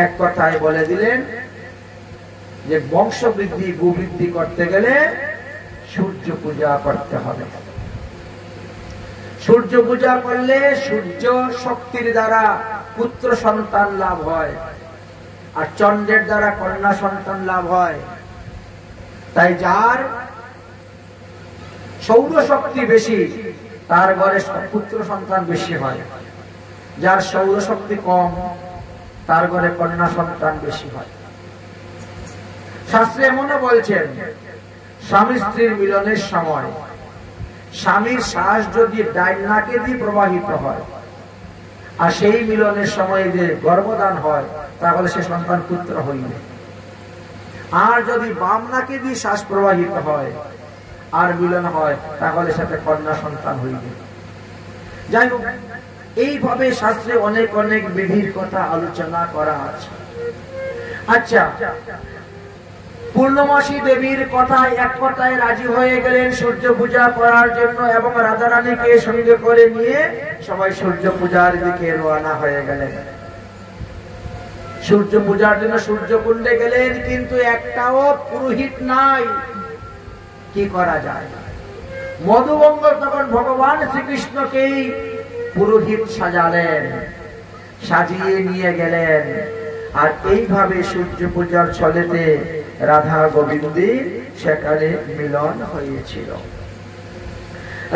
এক কথায় বলে দিলেন যে বংশ বৃদ্ধি ভূ বৃদ্ধি করতে গেলে সূর্য পূজা করতে হবে। সূর্য পূজা করলে সূর্য শক্তির দ্বারা পুত্র সন্তান লাভ হয়, আর চন্দ্রের দ্বারা কন্যা সন্তান লাভ হয়। তাই যার সৌর শক্তি বেশি তার ঘরে পুত্র সন্তান বেশি হয়, যার সৌর শক্তি কম তার ঘরে কন্যা সন্তান বেশি হয়। শাস্ত্রে এমনও বলছেন, স্বামী স্ত্রীর মিলনের সময় স্বামীর শ্বাস যদি ডাইন নাকে দিয়ে প্রবাহিত হয়, আর সেই মিলনের সময় যে গর্ভদান হয়, তাহলে সে সন্তান পুত্র হইবে। আর যদি বাম নাকে দিয়ে শ্বাস প্রবাহিত হয় আর মিলন হয়, তাহলে সাথে কন্যা সন্তান হইবে। যাই হোক, এইভাবে শাস্ত্রে অনেক অনেক বিধির কথা আলোচনা করা আছে। আচ্ছা, পূর্ণমাসী দেবীর কথায় এক কথায় রাজি হয়ে গেলেন সূর্য পূজা করার জন্য, এবং রাধারানীকে সঙ্গে করে নিয়ে সবাই সূর্য পূজার দিকে রওনা হয়ে গেলেন। সূর্য পূজার জন্য সূর্যকুণ্ডে গেলেন, কিন্তু একটাও পুরোহিত নাই। কি করা যায়? মধুবঙ্গ তখন ভগবান শ্রীকৃষ্ণকেই পুরোহিত সাজালেন, সাজিয়ে নিয়ে গেলেন। আর এইভাবে সূর্য পূজার ছলেতে রাধা গোবিন্দের সেখানে মিলন হয়েছিল।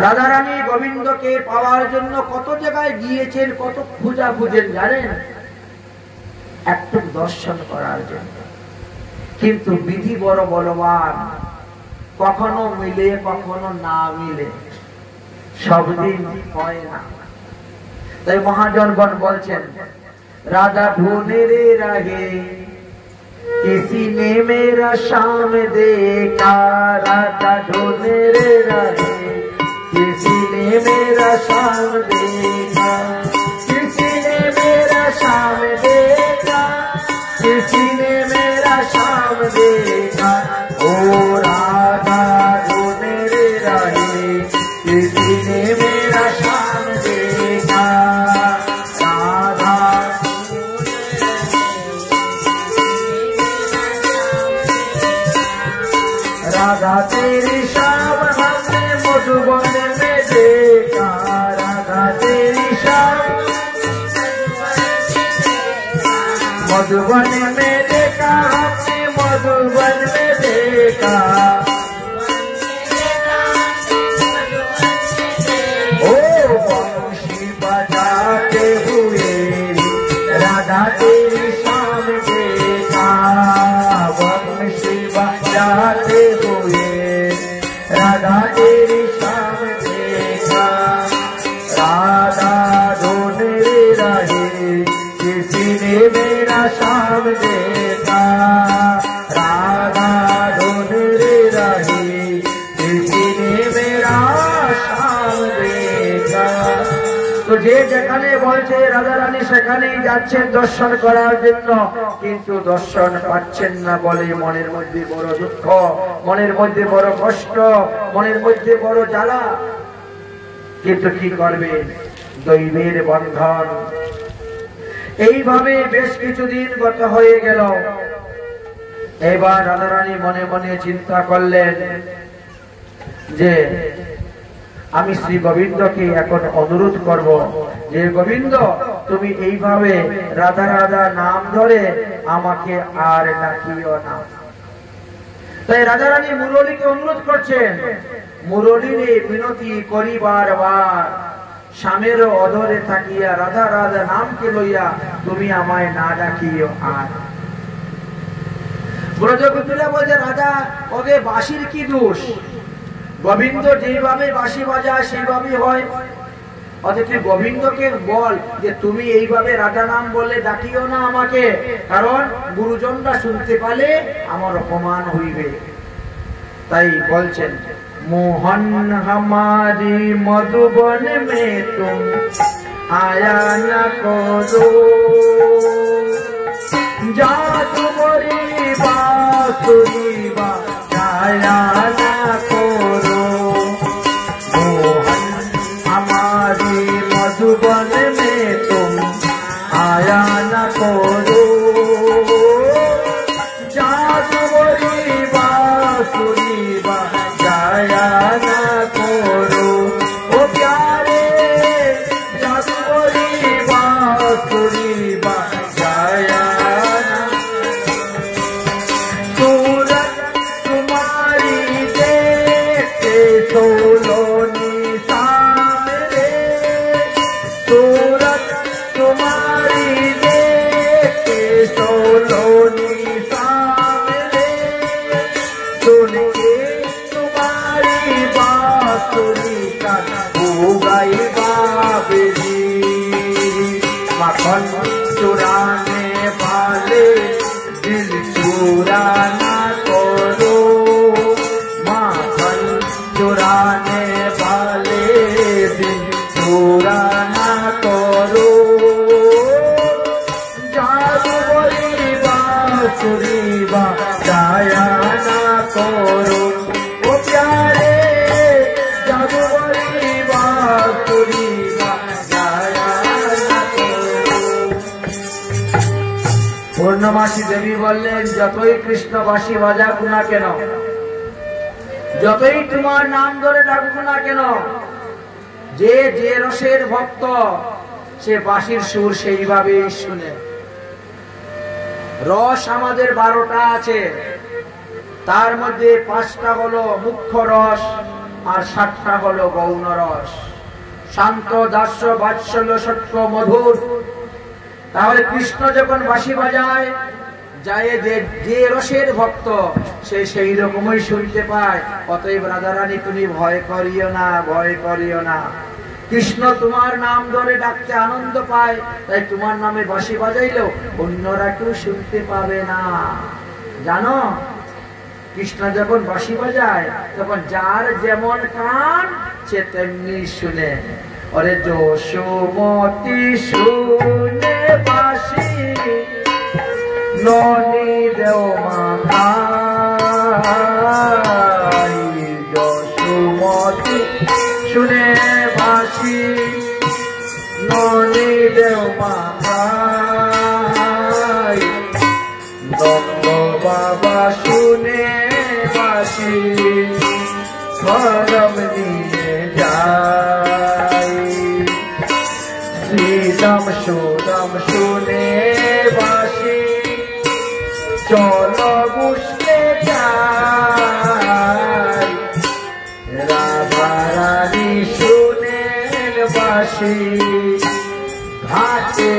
রাধারানী গোবিন্দকে পাওয়ার জন্য কত জায়গায় গিয়েছেন, কত খোঁজা খুঁজেন জানেন, একটু দর্শন করার জন্য। কিন্তু বিধি বড় বলবান, কখনো মিলে কখনো না মিলে, সবদিন হয় না। তাই মহাজনগণ বলছেন, राधा ढूंढे रे रहे किसी ने मेरा शाम देखा, राधा ढूंढे रे रहे किसी ने मेरा शाम देखा, किसी ने मेरा शाम देखा, किसी ने मेरा शाम देखा। ओ राधा ढूंढे रे रहे किसी ने मेरा शाम देखा, राधा तेरी शाम हमने मधुबन में देखा, राधा तेरी शाम मधुबन में देखा, हमने मधुबन में देखा। ओ बंशी बजाते हुए राधा तेरी शाम देखा, बंशी बजाते राधा तेरी शाम देखा। राधा ढूंढे रहे किसी ने मेरा शाम देखा, राधा ढूंढे रहे किसी ने मेरा शाम देखा। তো যে যেখানে বলছে রাধারানী সেখানেই যাচ্ছেন দর্শন করার জন্য, কিন্তু দর্শন পাচ্ছেন না বলে মনের মধ্যে বড় দুঃখ, মনের মধ্যে বড় কষ্ট, মনের মধ্যে বড় জ্বালা। কিন্তু কি করবে, দৈবের বন্ধন। এইভাবে বেশ কিছুদিন গত হয়ে গেল। এবার রাধারানী মনে মনে চিন্তা করলেন যে আমি শ্রী গোবিন্দকে এখন অনুরোধ করব যে গোবিন্দ তুমি এইভাবে রাধা রাধা নাম ধরে আমাকে আর ডাকিও না। তাই রাধারানী মুরলীকে অনুরোধ করছেন, মুরলীরে বিনতি করিবার বার, স্বামীর অধরে থাকিয়া রাধা রাধা নামকে লইয়া তুমি আমায় না ডাকিও আর। ব্রজগোপীরা বলছে রাধা ওকে বাঁশির কি দোষ, গোবিন্দ যেইভাবে বাঁশি বাজায় সেইভাবেই হয়। অথচ গোবিন্দকে বল যে তুমি এইভাবে রাধা নাম বলে ডাকিও না আমাকে, কারণ গুরুজনরা শুনতে পালে আমার অপমান হইবে। তাই বলছেন মোহন हमारी मधुबन में तुम आया न करो, जादू मोरी बांसुरी बजाया न करो। मोहन हमारी मधुबन में तुम आया न करो, जादू मोरी बांसुरी बजाया न करो। ओ प्यारे जादू मोरी बांसुरी बजाया न। सूरत तुम्हारी देखते सोलोनी सामने, सूरत तुम्हारी देखते सोलोनी सामने, सुन के तुम्हारी बांसुरी का हो गई बाबरी। मक्खन चुराने वाले दिल चुरा ना करो, मक्खन चुराने वाले दिल चुरा ना करो। जादू मोरी बांसुरी बजाया ना करो। ओ प्यारे जादू मोरी बांसुरी बजाया ना करो। পূর্ণমাসী দেবী বললেন যতই কৃষ্ণ বাঁশি বাজাক না কেন, যতই তোমার নাম ধরে ডাকুক না কেন, যে যে রসের ভক্ত সে বাঁশির সুর সেইভাবেই শুনে। রস আমাদের 12টা আছে, তার মধ্যে 5টা হলো মুখ্য রস আর 7টা হলো গৌণ রস। শান্ত, দাস্য, বাৎসল্য, সত্য, মধুর। তাহলে কৃষ্ণ যখন বাঁশি বাজায় যায় যে রসের ভক্ত সে সেই রকমই শুনতে পায়। অতএব রাধারানী তুমি ভয় করিও না, ভয় করিও না। কৃষ্ণ তোমার নাম ধরে ডাকতে আনন্দ পায়, তাই তোমার নামে বাঁশি বাজাইলেও অন্যরা কেউ শুনতে পাবে না। জানো কৃষ্ণ যখন বাঁশি বাজায় তখন যার যেমন কান সে তেমনি শুনে। অরে যশোমতি শুনে বাঁশি ননি দেও মাথায়, যশোমতি শুনে বাঁশি ননি দেও মাথায়, নন্দ বাবা শুনে বাঁশি ধরম নিয়ে যায়। শ্রীরাম সুদাম শুনে বাঁশি চলো বুঝতে যায়। রাধা রানী শুনে বাঁশি ঘাটে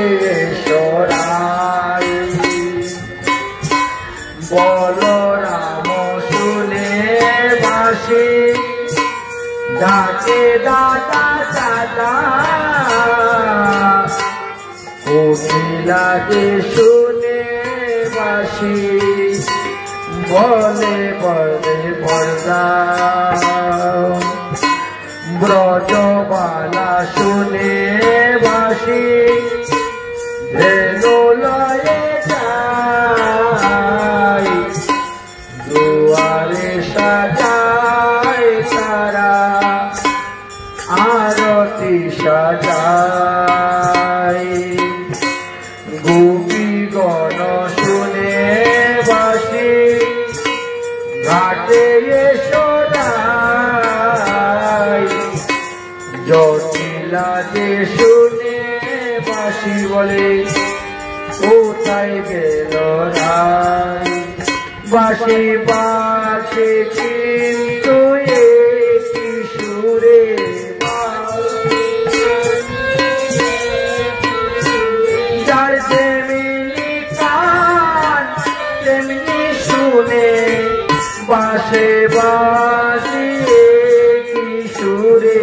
সরাই। বলরাম শুনে বাঁশি ডাকে দাদা দাদা। কোকিলাকে শুনে বাঁশি বলে বলে বরদা। ব্রজবালা শুনে বাঁশি ধেনু লয়ে যায়। দুয়ারে সাজায় তারা আরতি সাজায়। গোপীগণ শুনে বাঁশি ঘাটে এসো যায়। মহিলা যে শুনে বাঁশি বলে কোথায় গেল রাই বাঁশি বাজে কিন্তু একটি সুরে যার যেমনি কান তেমনি শুনে বাঁশে বাজে একটি সুরে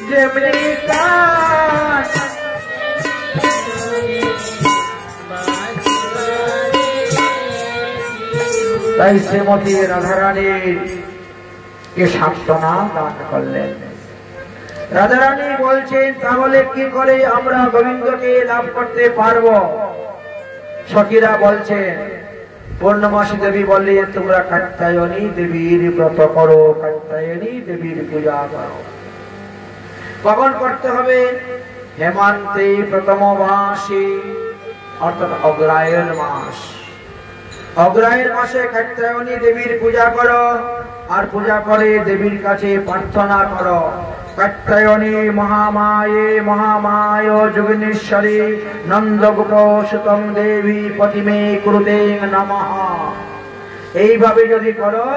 যেমনি কান তাই শ্রীমতী রাধারানীর কে সান্ত্বনা দান করলেন। রাধারানী বলছেন তাহলে কি করে আমরা গোবিন্দকে লাভ করতে পারব? সখীরা বলছেন পূর্ণমাসী দেবী বললেন তোমরা কাত্যায়নী দেবীর ব্রত করো, কাত্যায়নী দেবীর পূজা করো। কখন করতে হবে? হেমন্তে প্রথম মাসে অর্থাৎ অগ্রায়ণ মাস। অগ্রায়ণ মাসে কাত্যায়নী দেবীর পূজা করো আর পূজা করে দেবীর কাছে প্রার্থনা করো কাত্যায়নী মহামায়ে মহামায় যোগিনীশ্বরী নন্দগোপ সুতং দেবী পতিমে কুরুতে নমঃ। এইভাবে যদি করো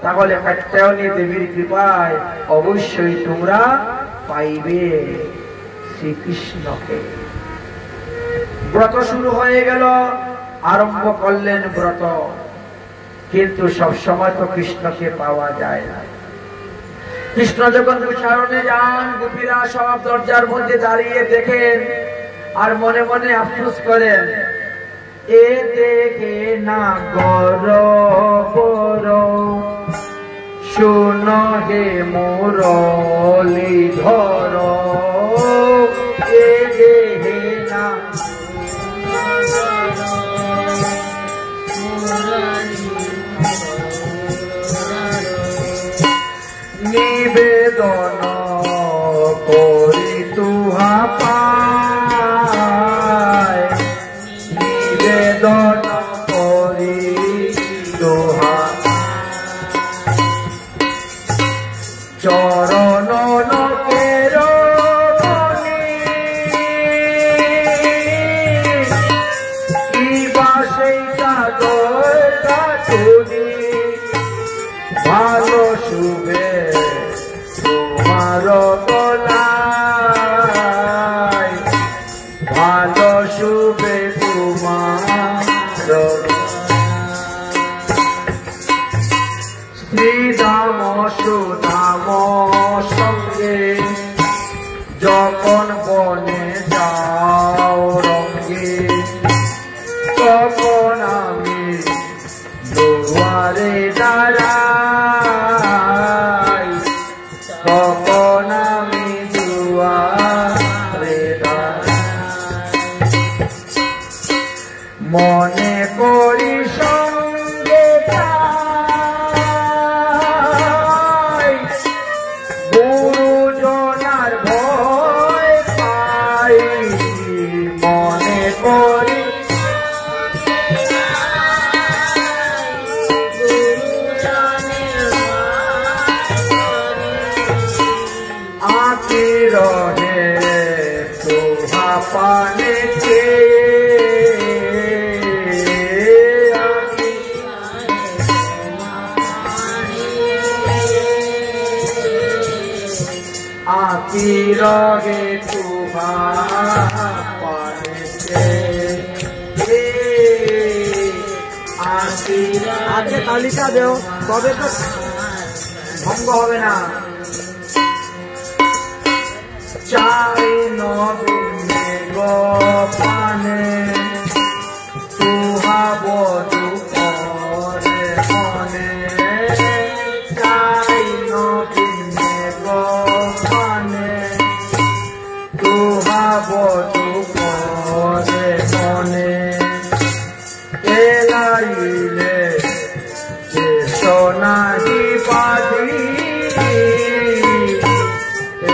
তাহলে কাত্যায়নী দেবীর কৃপায় অবশ্যই তোমরা পাইবে শ্রীকৃষ্ণকে। ব্রত শুরু হয়ে গেল, আরম্ভ করলেন ব্রত, কিন্তু সব সময় তো কৃষ্ণকে পাওয়া যায় না। কৃষ্ণ যখন বিচারণে যান গোপীরা সব দরজার মধ্যে দাঁড়িয়ে দেখেন আর মনে মনে আফসোস করেন এ দেখে না গর শুন হে মুরলীধর এ দেখে না নিবেদন করি তুহা পায় নিবেদন করি তুহা চরণ নকের কিবা সেইটা দরটা তুমি ভালো শুভে তোমার গলায় ভালো শুভে তোমার শ্রীদাম সুদাম সঙ্গে যখন বনে যাও রঙ্গে তখন আমি দুয়ারে দাঁড়াই তখন আমি দুয়ারে দাঁড়াই মনে করি সঙ্গে যাই গুরুজনার ভয় পাই মনে করি রহে তোহা পানে আকি রহে তোহা পানে আগে তালিকা দেও তবে তো ভঙ্গ হবে না। চাই নবীনে গোপানে তুহা বধু পরে মনে চাই নবীনে গোপানে তুহা বধু পরে মনে এলাইলে যে সোনাহি বাজি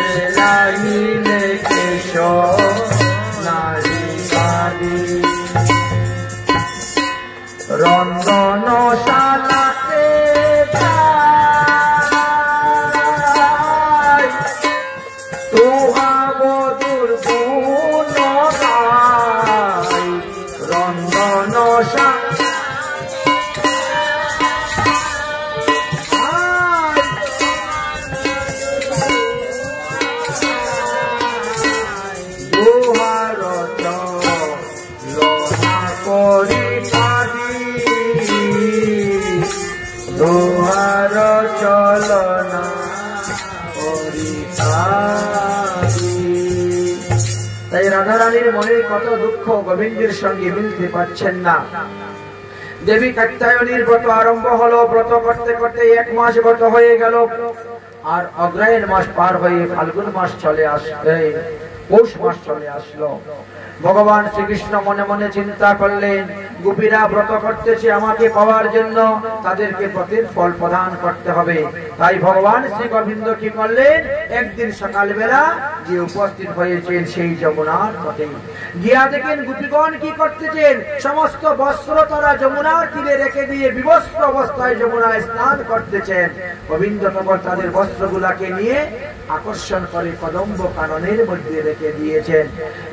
এলাইলে কেশর রানীর মনে কত দুঃখ, গোবিন্দের সঙ্গে মিলতে পারছেন না। দেবী কাত্যায়নীর ব্রত আরম্ভ হলো। ব্রত করতে করতে 1 মাস গত হয়ে গেল, আর অগ্রহায়ণ মাস পার হয়ে ফাল্গুন মাস চলে আসলে, পৌষ মাস চলে আসলো। ভগবান শ্রীকৃষ্ণ মনে মনে চিন্তা করলেন, গোপীরা ব্রত করতেছে আমাকে পাওয়ার জন্য, তাদেরকে ব্রতের ফল প্রদান করতে হবে। তাই ভগবান শ্রী গোবিন্দ কি করলেন, একদিন সকালবেলা যে উপস্থিত হয়েছেন সেই যমুনার তটে গিয়া দেখেন গোপীগণ কি করতেছেন। সমস্ত বস্ত্র তারা যমুনার তীরে রেখে দিয়ে বিবস্ত্র অবস্থায় যমুনায় স্নান করতেছেন। গোবিন্দ তখন তাদের বস্ত্রগুলাকে নিয়ে আকর্ষণ করে কদম্ব কাননের মধ্যে রেখে দিয়েছেন।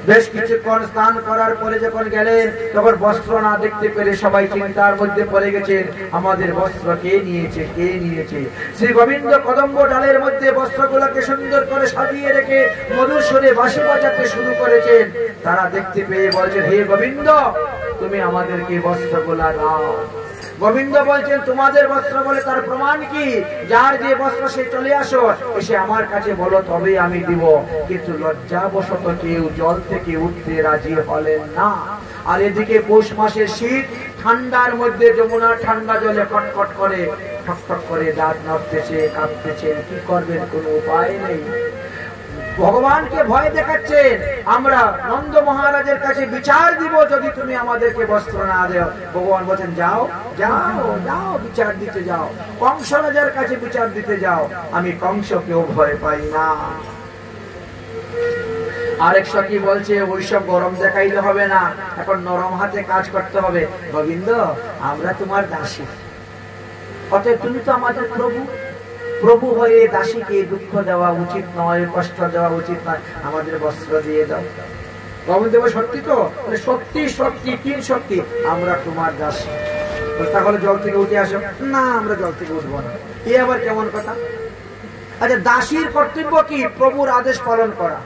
বেশ কিছুক্ষণ স্নান করার পরে যখন গেলেন, তখন বস্ত্র না দেখতে পেরে সবাই চিন্তার মধ্যে পড়ে গেছেন, আমাদের বস্ত্র কে নিয়েছে, কে নিয়েছে। শ্রী গোবিন্দ কদম্ব ডালের মধ্যে বস্ত্রগুলোকে সুন্দর করে সাজিয়ে রেখে মধুর সুরে বাঁশি বাজাতে শুরু করেছেন। তারা দেখতে পেয়ে বলছেন, হে গোবিন্দ, তুমি আমাদেরকে বস্ত্রগুলা দাও। গোবিন্দ বলছেন, তোমাদের বস্ত্র বলে তার প্রমাণ কি? যার যে বস্ত্র সে চলে আসো, এসে আমার কাছে বলো, তবেই আমি দিব। কিন্তু লজ্জাবশত কেউ জল থেকে উঠতে রাজি হলেন না। আর এদিকে পৌষ মাসের শীত, ঠান্ডার মধ্যে যমুনা ঠান্ডা জলে কটকট করে ঠকঠক করে দাঁত নড়তেছে, কাঁপতেছে, কি করবেন, কোনো উপায় নেই। ভগবানকে ভয় দেখাচ্ছেন, আমরা নন্দ মহারাজের কাছে বিচার দিব যদি তুমি আমাদেরকে বস্ত্র না দেও। ভগবান বলেন, যাও যাও যাও, বিচার দিতে যাও, কংস রাজার কাছে বিচার দিতে যাও। আমি কংসকেও ভয় পাই না। আরেক সখী বলছে, ওইসব গরম দেখাইলে হবে না, এখন নরম হাতে কাজ করতে হবে। গোবিন্দ, আমরা তোমার দাসী, অতএব তুমি তো আমাদের প্রভু। প্রভু হয়ে দাসীকে দুঃখ দেওয়া উচিত নয়, কষ্ট দেওয়া উচিত নয়, আমাদের বস্ত্র দিয়ে দাও। গোবিন্দ বলে, সত্যি তো? সত্যি সত্যি, কি সত্যি? আমরা তোমার দাসী। তাহলে জল থেকে উঠে আসো। না, আমরা জল থেকে উঠবো না। এ আবার কেমন কথা? আচ্ছা, দাসীর কর্তব্য কি? প্রভুর আদেশ পালন করা।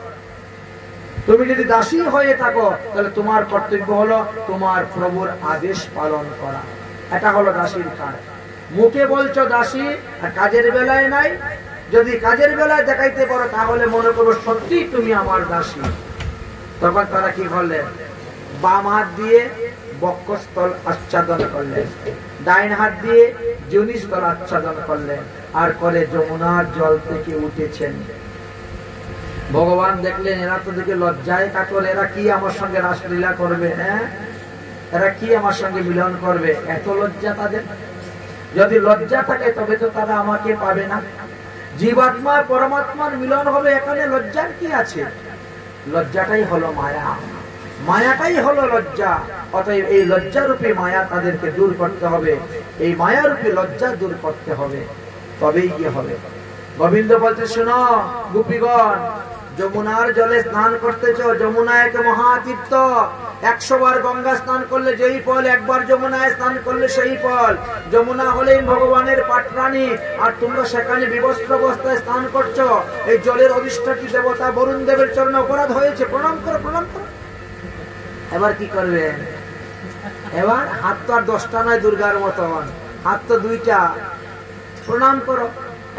তুমি যদি দাসী হয়ে থাকো, তাহলে তোমার কর্তব্য হলো তোমার প্রভুর আদেশ পালন করা। এটা হলো দাসীর কাজ। মুখে বলছো দাসী, আর কাজের বেলায় নাই। যদি কাজের বেলায় দেখাইতে পারো, তাহলে মনে করবো সত্যি তুমি আমার দাসী। তখন তারা কি করলেন, বাম হাত দিয়ে বক্ষস্থল আচ্ছাদন করলেন, ডাইন হাত দিয়ে যোনিস্থল আচ্ছাদন করলেন, আর করে যমুনার জল থেকে উঠেছেন। ভগবান দেখলেন, এরা তো দেখে লজ্জায় কাতর, এরা কি আমার সঙ্গে রাসলীলা করবে? হ্যাঁ, এরা কি আমার সঙ্গে মিলন করবে? এত লজ্জা তাদের। যদি লজ্জা থাকে তবে তো তারা আমাকে পাবে না। জীবাত্মা পরমাত্মার মিলন হবে, এখানে লজ্জার কি আছে? লজ্জাটাই হলো মায়া, মায়াটাই হলো লজ্জা। অতএব এই লজ্জারূপী মায়া তাদেরকে দূর করতে হবে, এই মায়ারূপী লজ্জা দূর করতে হবে, তবেই কি হবে। গোবিন্দ বলতে, শোনো গোপীগণ, যমুনার জলে স্নান করতেছ। যমুনা এক মহাতীর্থ। 100 বার গঙ্গা স্নান করলে যেই ফল, একবার যমুনায় স্নান করলে সেই ফল। যমুনা হলেন ভগবানের পাটরানী, আর তোমরা সেখানে বিবস্ত্র অবস্থায় স্নান করছো। এই জলের অধিষ্ঠাত্রী দেবতা বরুণ দেবের চরণে অপরাধ হয়েছে, প্রণাম করো, প্রণাম করো। এবার কি করবে? এবার হাত তো আর 10টা নয় দুর্গার মতন, হাত তো 2টা। প্রণাম করো।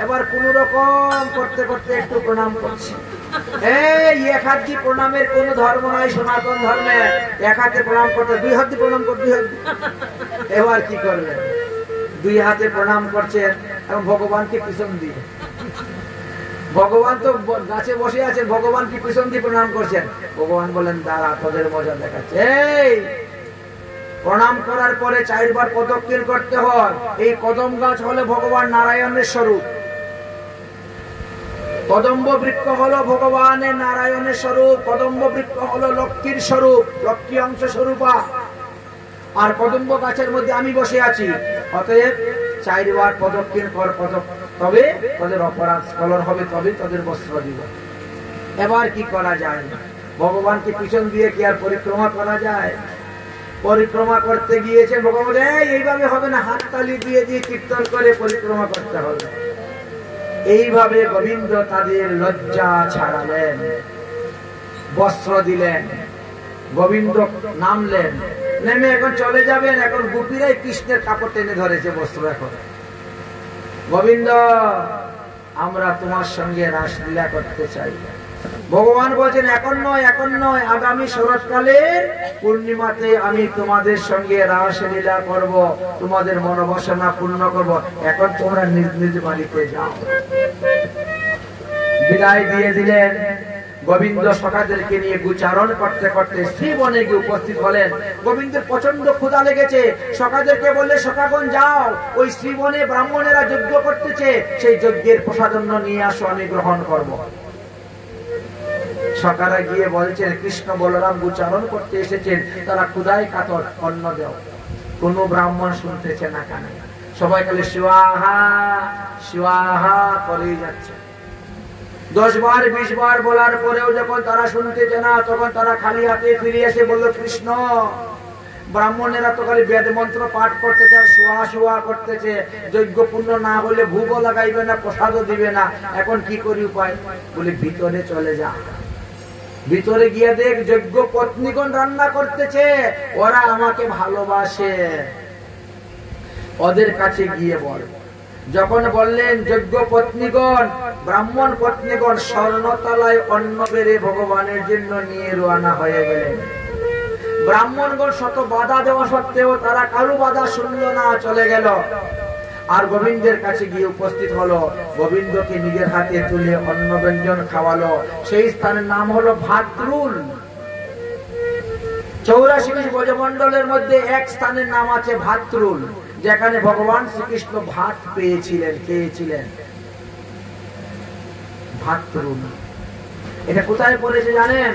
এবার কোন রকম করতে করতে একটু প্রণাম করছি। এই এক হাত দিয়ে প্রণামের কোন ধর্ম নাই সনাতন ধর্মে। এক হাতে প্রণাম করতে, 2 হাত দিয়ে প্রণাম করতে। এবার কি করবেন? 2 হাতে প্রণাম করছেন এবং ভগবানকে পিছন দিয়ে। ভগবান তো গাছে বসে আছেন, ভগবান কি পিছন দিয়ে প্রণাম করছেন। ভগবান বলেন, দাঁড়া, তোদের মজা দেখাচ্ছে। এই প্রণাম করার পরে 4 বার প্রদক্ষিণ করতে হয়। এই কদম গাছ হলো ভগবান নারায়ণের স্বরূপ, কদম্ব বৃক্ষ হলো ভগবানের নারায়ণের স্বরূপ, কদম্ব বৃক্ষ হলো লক্ষ্মীর স্বরূপ, লক্ষ্মী অংশ স্বরূপা। আর কদম্ব গাছের মধ্যে আমি বসে আছি। অতএব 4 বার প্রদক্ষিণ কর, তবে তাদের অপরাধ স্খলন হবে, তবে তাদের বস্ত্র দিব। এবার কি করা যায়? ভগবানকে পিছন দিয়ে কি আর পরিক্রমা করা যায়? পরিক্রমা করতে গিয়েছে ভগবান, এইভাবে হবে না, হাততালি দিয়ে দিয়ে কীর্তন করে পরিক্রমা করতে হবে। এইভাবে গোবিন্দ তাদের লজ্জা ছাড়ালেন, বস্ত্র দিলেন। গোবিন্দ নামলেন, নেমে এখন চলে যাবেন। এখন গোপীরাই কৃষ্ণের কাপড় টেনে ধরেছে, বস্ত্র। এখন গোবিন্দ, আমরা তোমার সঙ্গে রাসলীলা করতে চাই। ভগবান বলছেন এখন নয়, আগামী শরৎকালের পূর্ণিমাতে আমি তোমাদের সঙ্গে রাসলীলা করব, তোমাদের মনোবাসনা পূর্ণ করব, এখন তোমরা নিজ নিজ বাড়িতে যাও। বিদায় দিয়ে দিলেন। গোবিন্দ সখাদেরকে নিয়ে গুচারণ করতে করতে শ্রীবনে গিয়ে উপস্থিত হলেন। গোবিন্দের প্রচন্ড ক্ষুধা লেগেছে। সখাদেরকে বললে, সখাগণ যাও, ওই শ্রীবনে ব্রাহ্মণেরা যজ্ঞ করতেছে, সেই যজ্ঞের প্রসাদন্য নিয়ে আসো, আমি গ্রহণ করব। সখারা গিয়ে বলছেন, কৃষ্ণ বলরাম গুচারণ করতে এসেছেন, তারা ক্ষুধায় কাতর, অন্ন দেও। কোন ব্রাহ্মণ শুনতেছে না কানে, সবাই খালি স্বাহা স্বাহা করেই যাচ্ছে। 10 বার 20 বার বলার পরেও যখন তারা শুনতেছে না, তখন তারা খালি হাতে ফিরে এসে বলল, কৃষ্ণ, ব্রাহ্মণেরা তো খালি বেদ মন্ত্র পাঠ করতেছে আর সোয়া করতেছে, যজ্ঞ পূর্ণ না হলে ভোগও লাগাইবে না, প্রসাদও দিবে না, এখন কি করি উপায়? বলে ভিতরে চলে যা। ভিতরে গিয়ে দেখ যজ্ঞ পত্নীগণ রান্না করতেছে, ওরা আমাকে ভালোবাসে, ওদের কাছে গিয়ে বল। যখন বললেন যজ্ঞ পত্নীগণ, ব্রাহ্মণ পত্নীগণ স্বর্ণতলায় অন্ন বেড়ে ভগবানের জন্য নিয়ে রওনা হয়ে গেলেন। ব্রাহ্মণগণ শত বাধা দেওয়া সত্ত্বেও তারা কারো বাধা শুনল না, চলে গেল। আর গোবিন্দের কাছে গিয়ে উপস্থিত হলো, গোবিন্দকে নিজের হাতে তুলে অন্ন ব্যঞ্জন খাওয়ালো। সেই স্থানের নাম হলো ভাতরুল। 84 ব্রজমণ্ডলের মধ্যে এক স্থানের নাম আছে ভাতরুল, যেখানে ভগবান শ্রীকৃষ্ণ ভাত খেয়েছিলেন। ভাতরুল এটা কোথায় পড়েছে জানেন?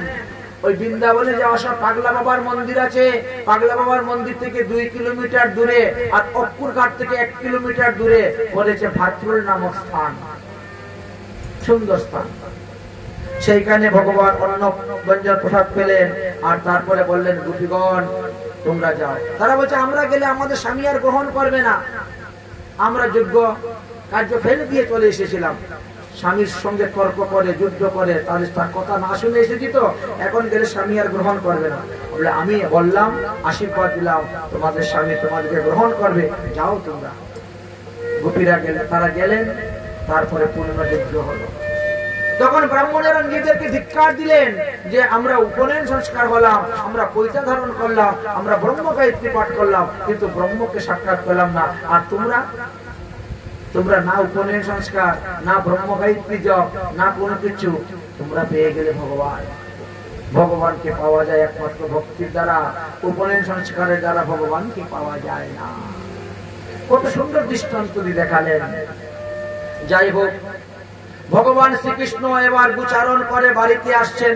ওই বৃন্দাবনে যে আসা পাগলা বাবার মন্দির আছে, পাগলা বাবার মন্দির থেকে 2 কিলোমিটার দূরে, আর অক্কুর ঘাট থেকে 1 কিলোমিটার দূরে পড়েছে ভাতরুল নামক স্থান। সুন্দর স্থান। সেইখানে ভগবান অন্ন ব্যঞ্জন প্রসাদ পেলেন, আর তারপরে বললেন, গোপীগণ তোমরা যাও। তারা বলছে, আমরা গেলে আমাদের স্বামী আর গ্রহণ করবে না, আমরা যজ্ঞ কার্য ফেলে দিয়ে চলে এসেছিলাম। স্বামীর সঙ্গে তর্ক করে, যুদ্ধ করে, তার কথা না শুনে এসেছি, তো এখন গেলে স্বামী আর গ্রহণ করবে না। বলে, আমি বললাম, আশীর্বাদ দিলাম, তোমাদের স্বামী তোমাদেরকে গ্রহণ করবে, যাও তোমরা। গোপীরা গেলেন, তারা গেলেন, তারপরে পূর্ণ যজ্ঞ হলো। তখন ব্রাহ্মণেরা নিজেদেরকে ধিক্কার দিলেন যে আমরা উপনয়ন সংস্কার হলাম, আমরা পৈতা ধারণ করলাম, আমরা ব্রহ্ম গায়ত্রী পাঠ করলাম, কিন্তু ব্রহ্মকে সাক্ষাৎ পেলাম না। আর তোমরা না উপনয়ন সংস্কার, না ব্রহ্ম গায়ত্রী জপ, না কোনো কিছু, তোমরা পেয়ে গেলে ভগবান। ভগবানকে পাওয়া যায় একমাত্র ভক্তির দ্বারা, উপনয়ন সংস্কারের দ্বারা ভগবানকে পাওয়া যায় না। কত সুন্দর দৃষ্টান্ত দেখালেন। যাই হোক, ভগবান শ্রীকৃষ্ণ এবার গুচারণ করে বাড়িতে আসছেন।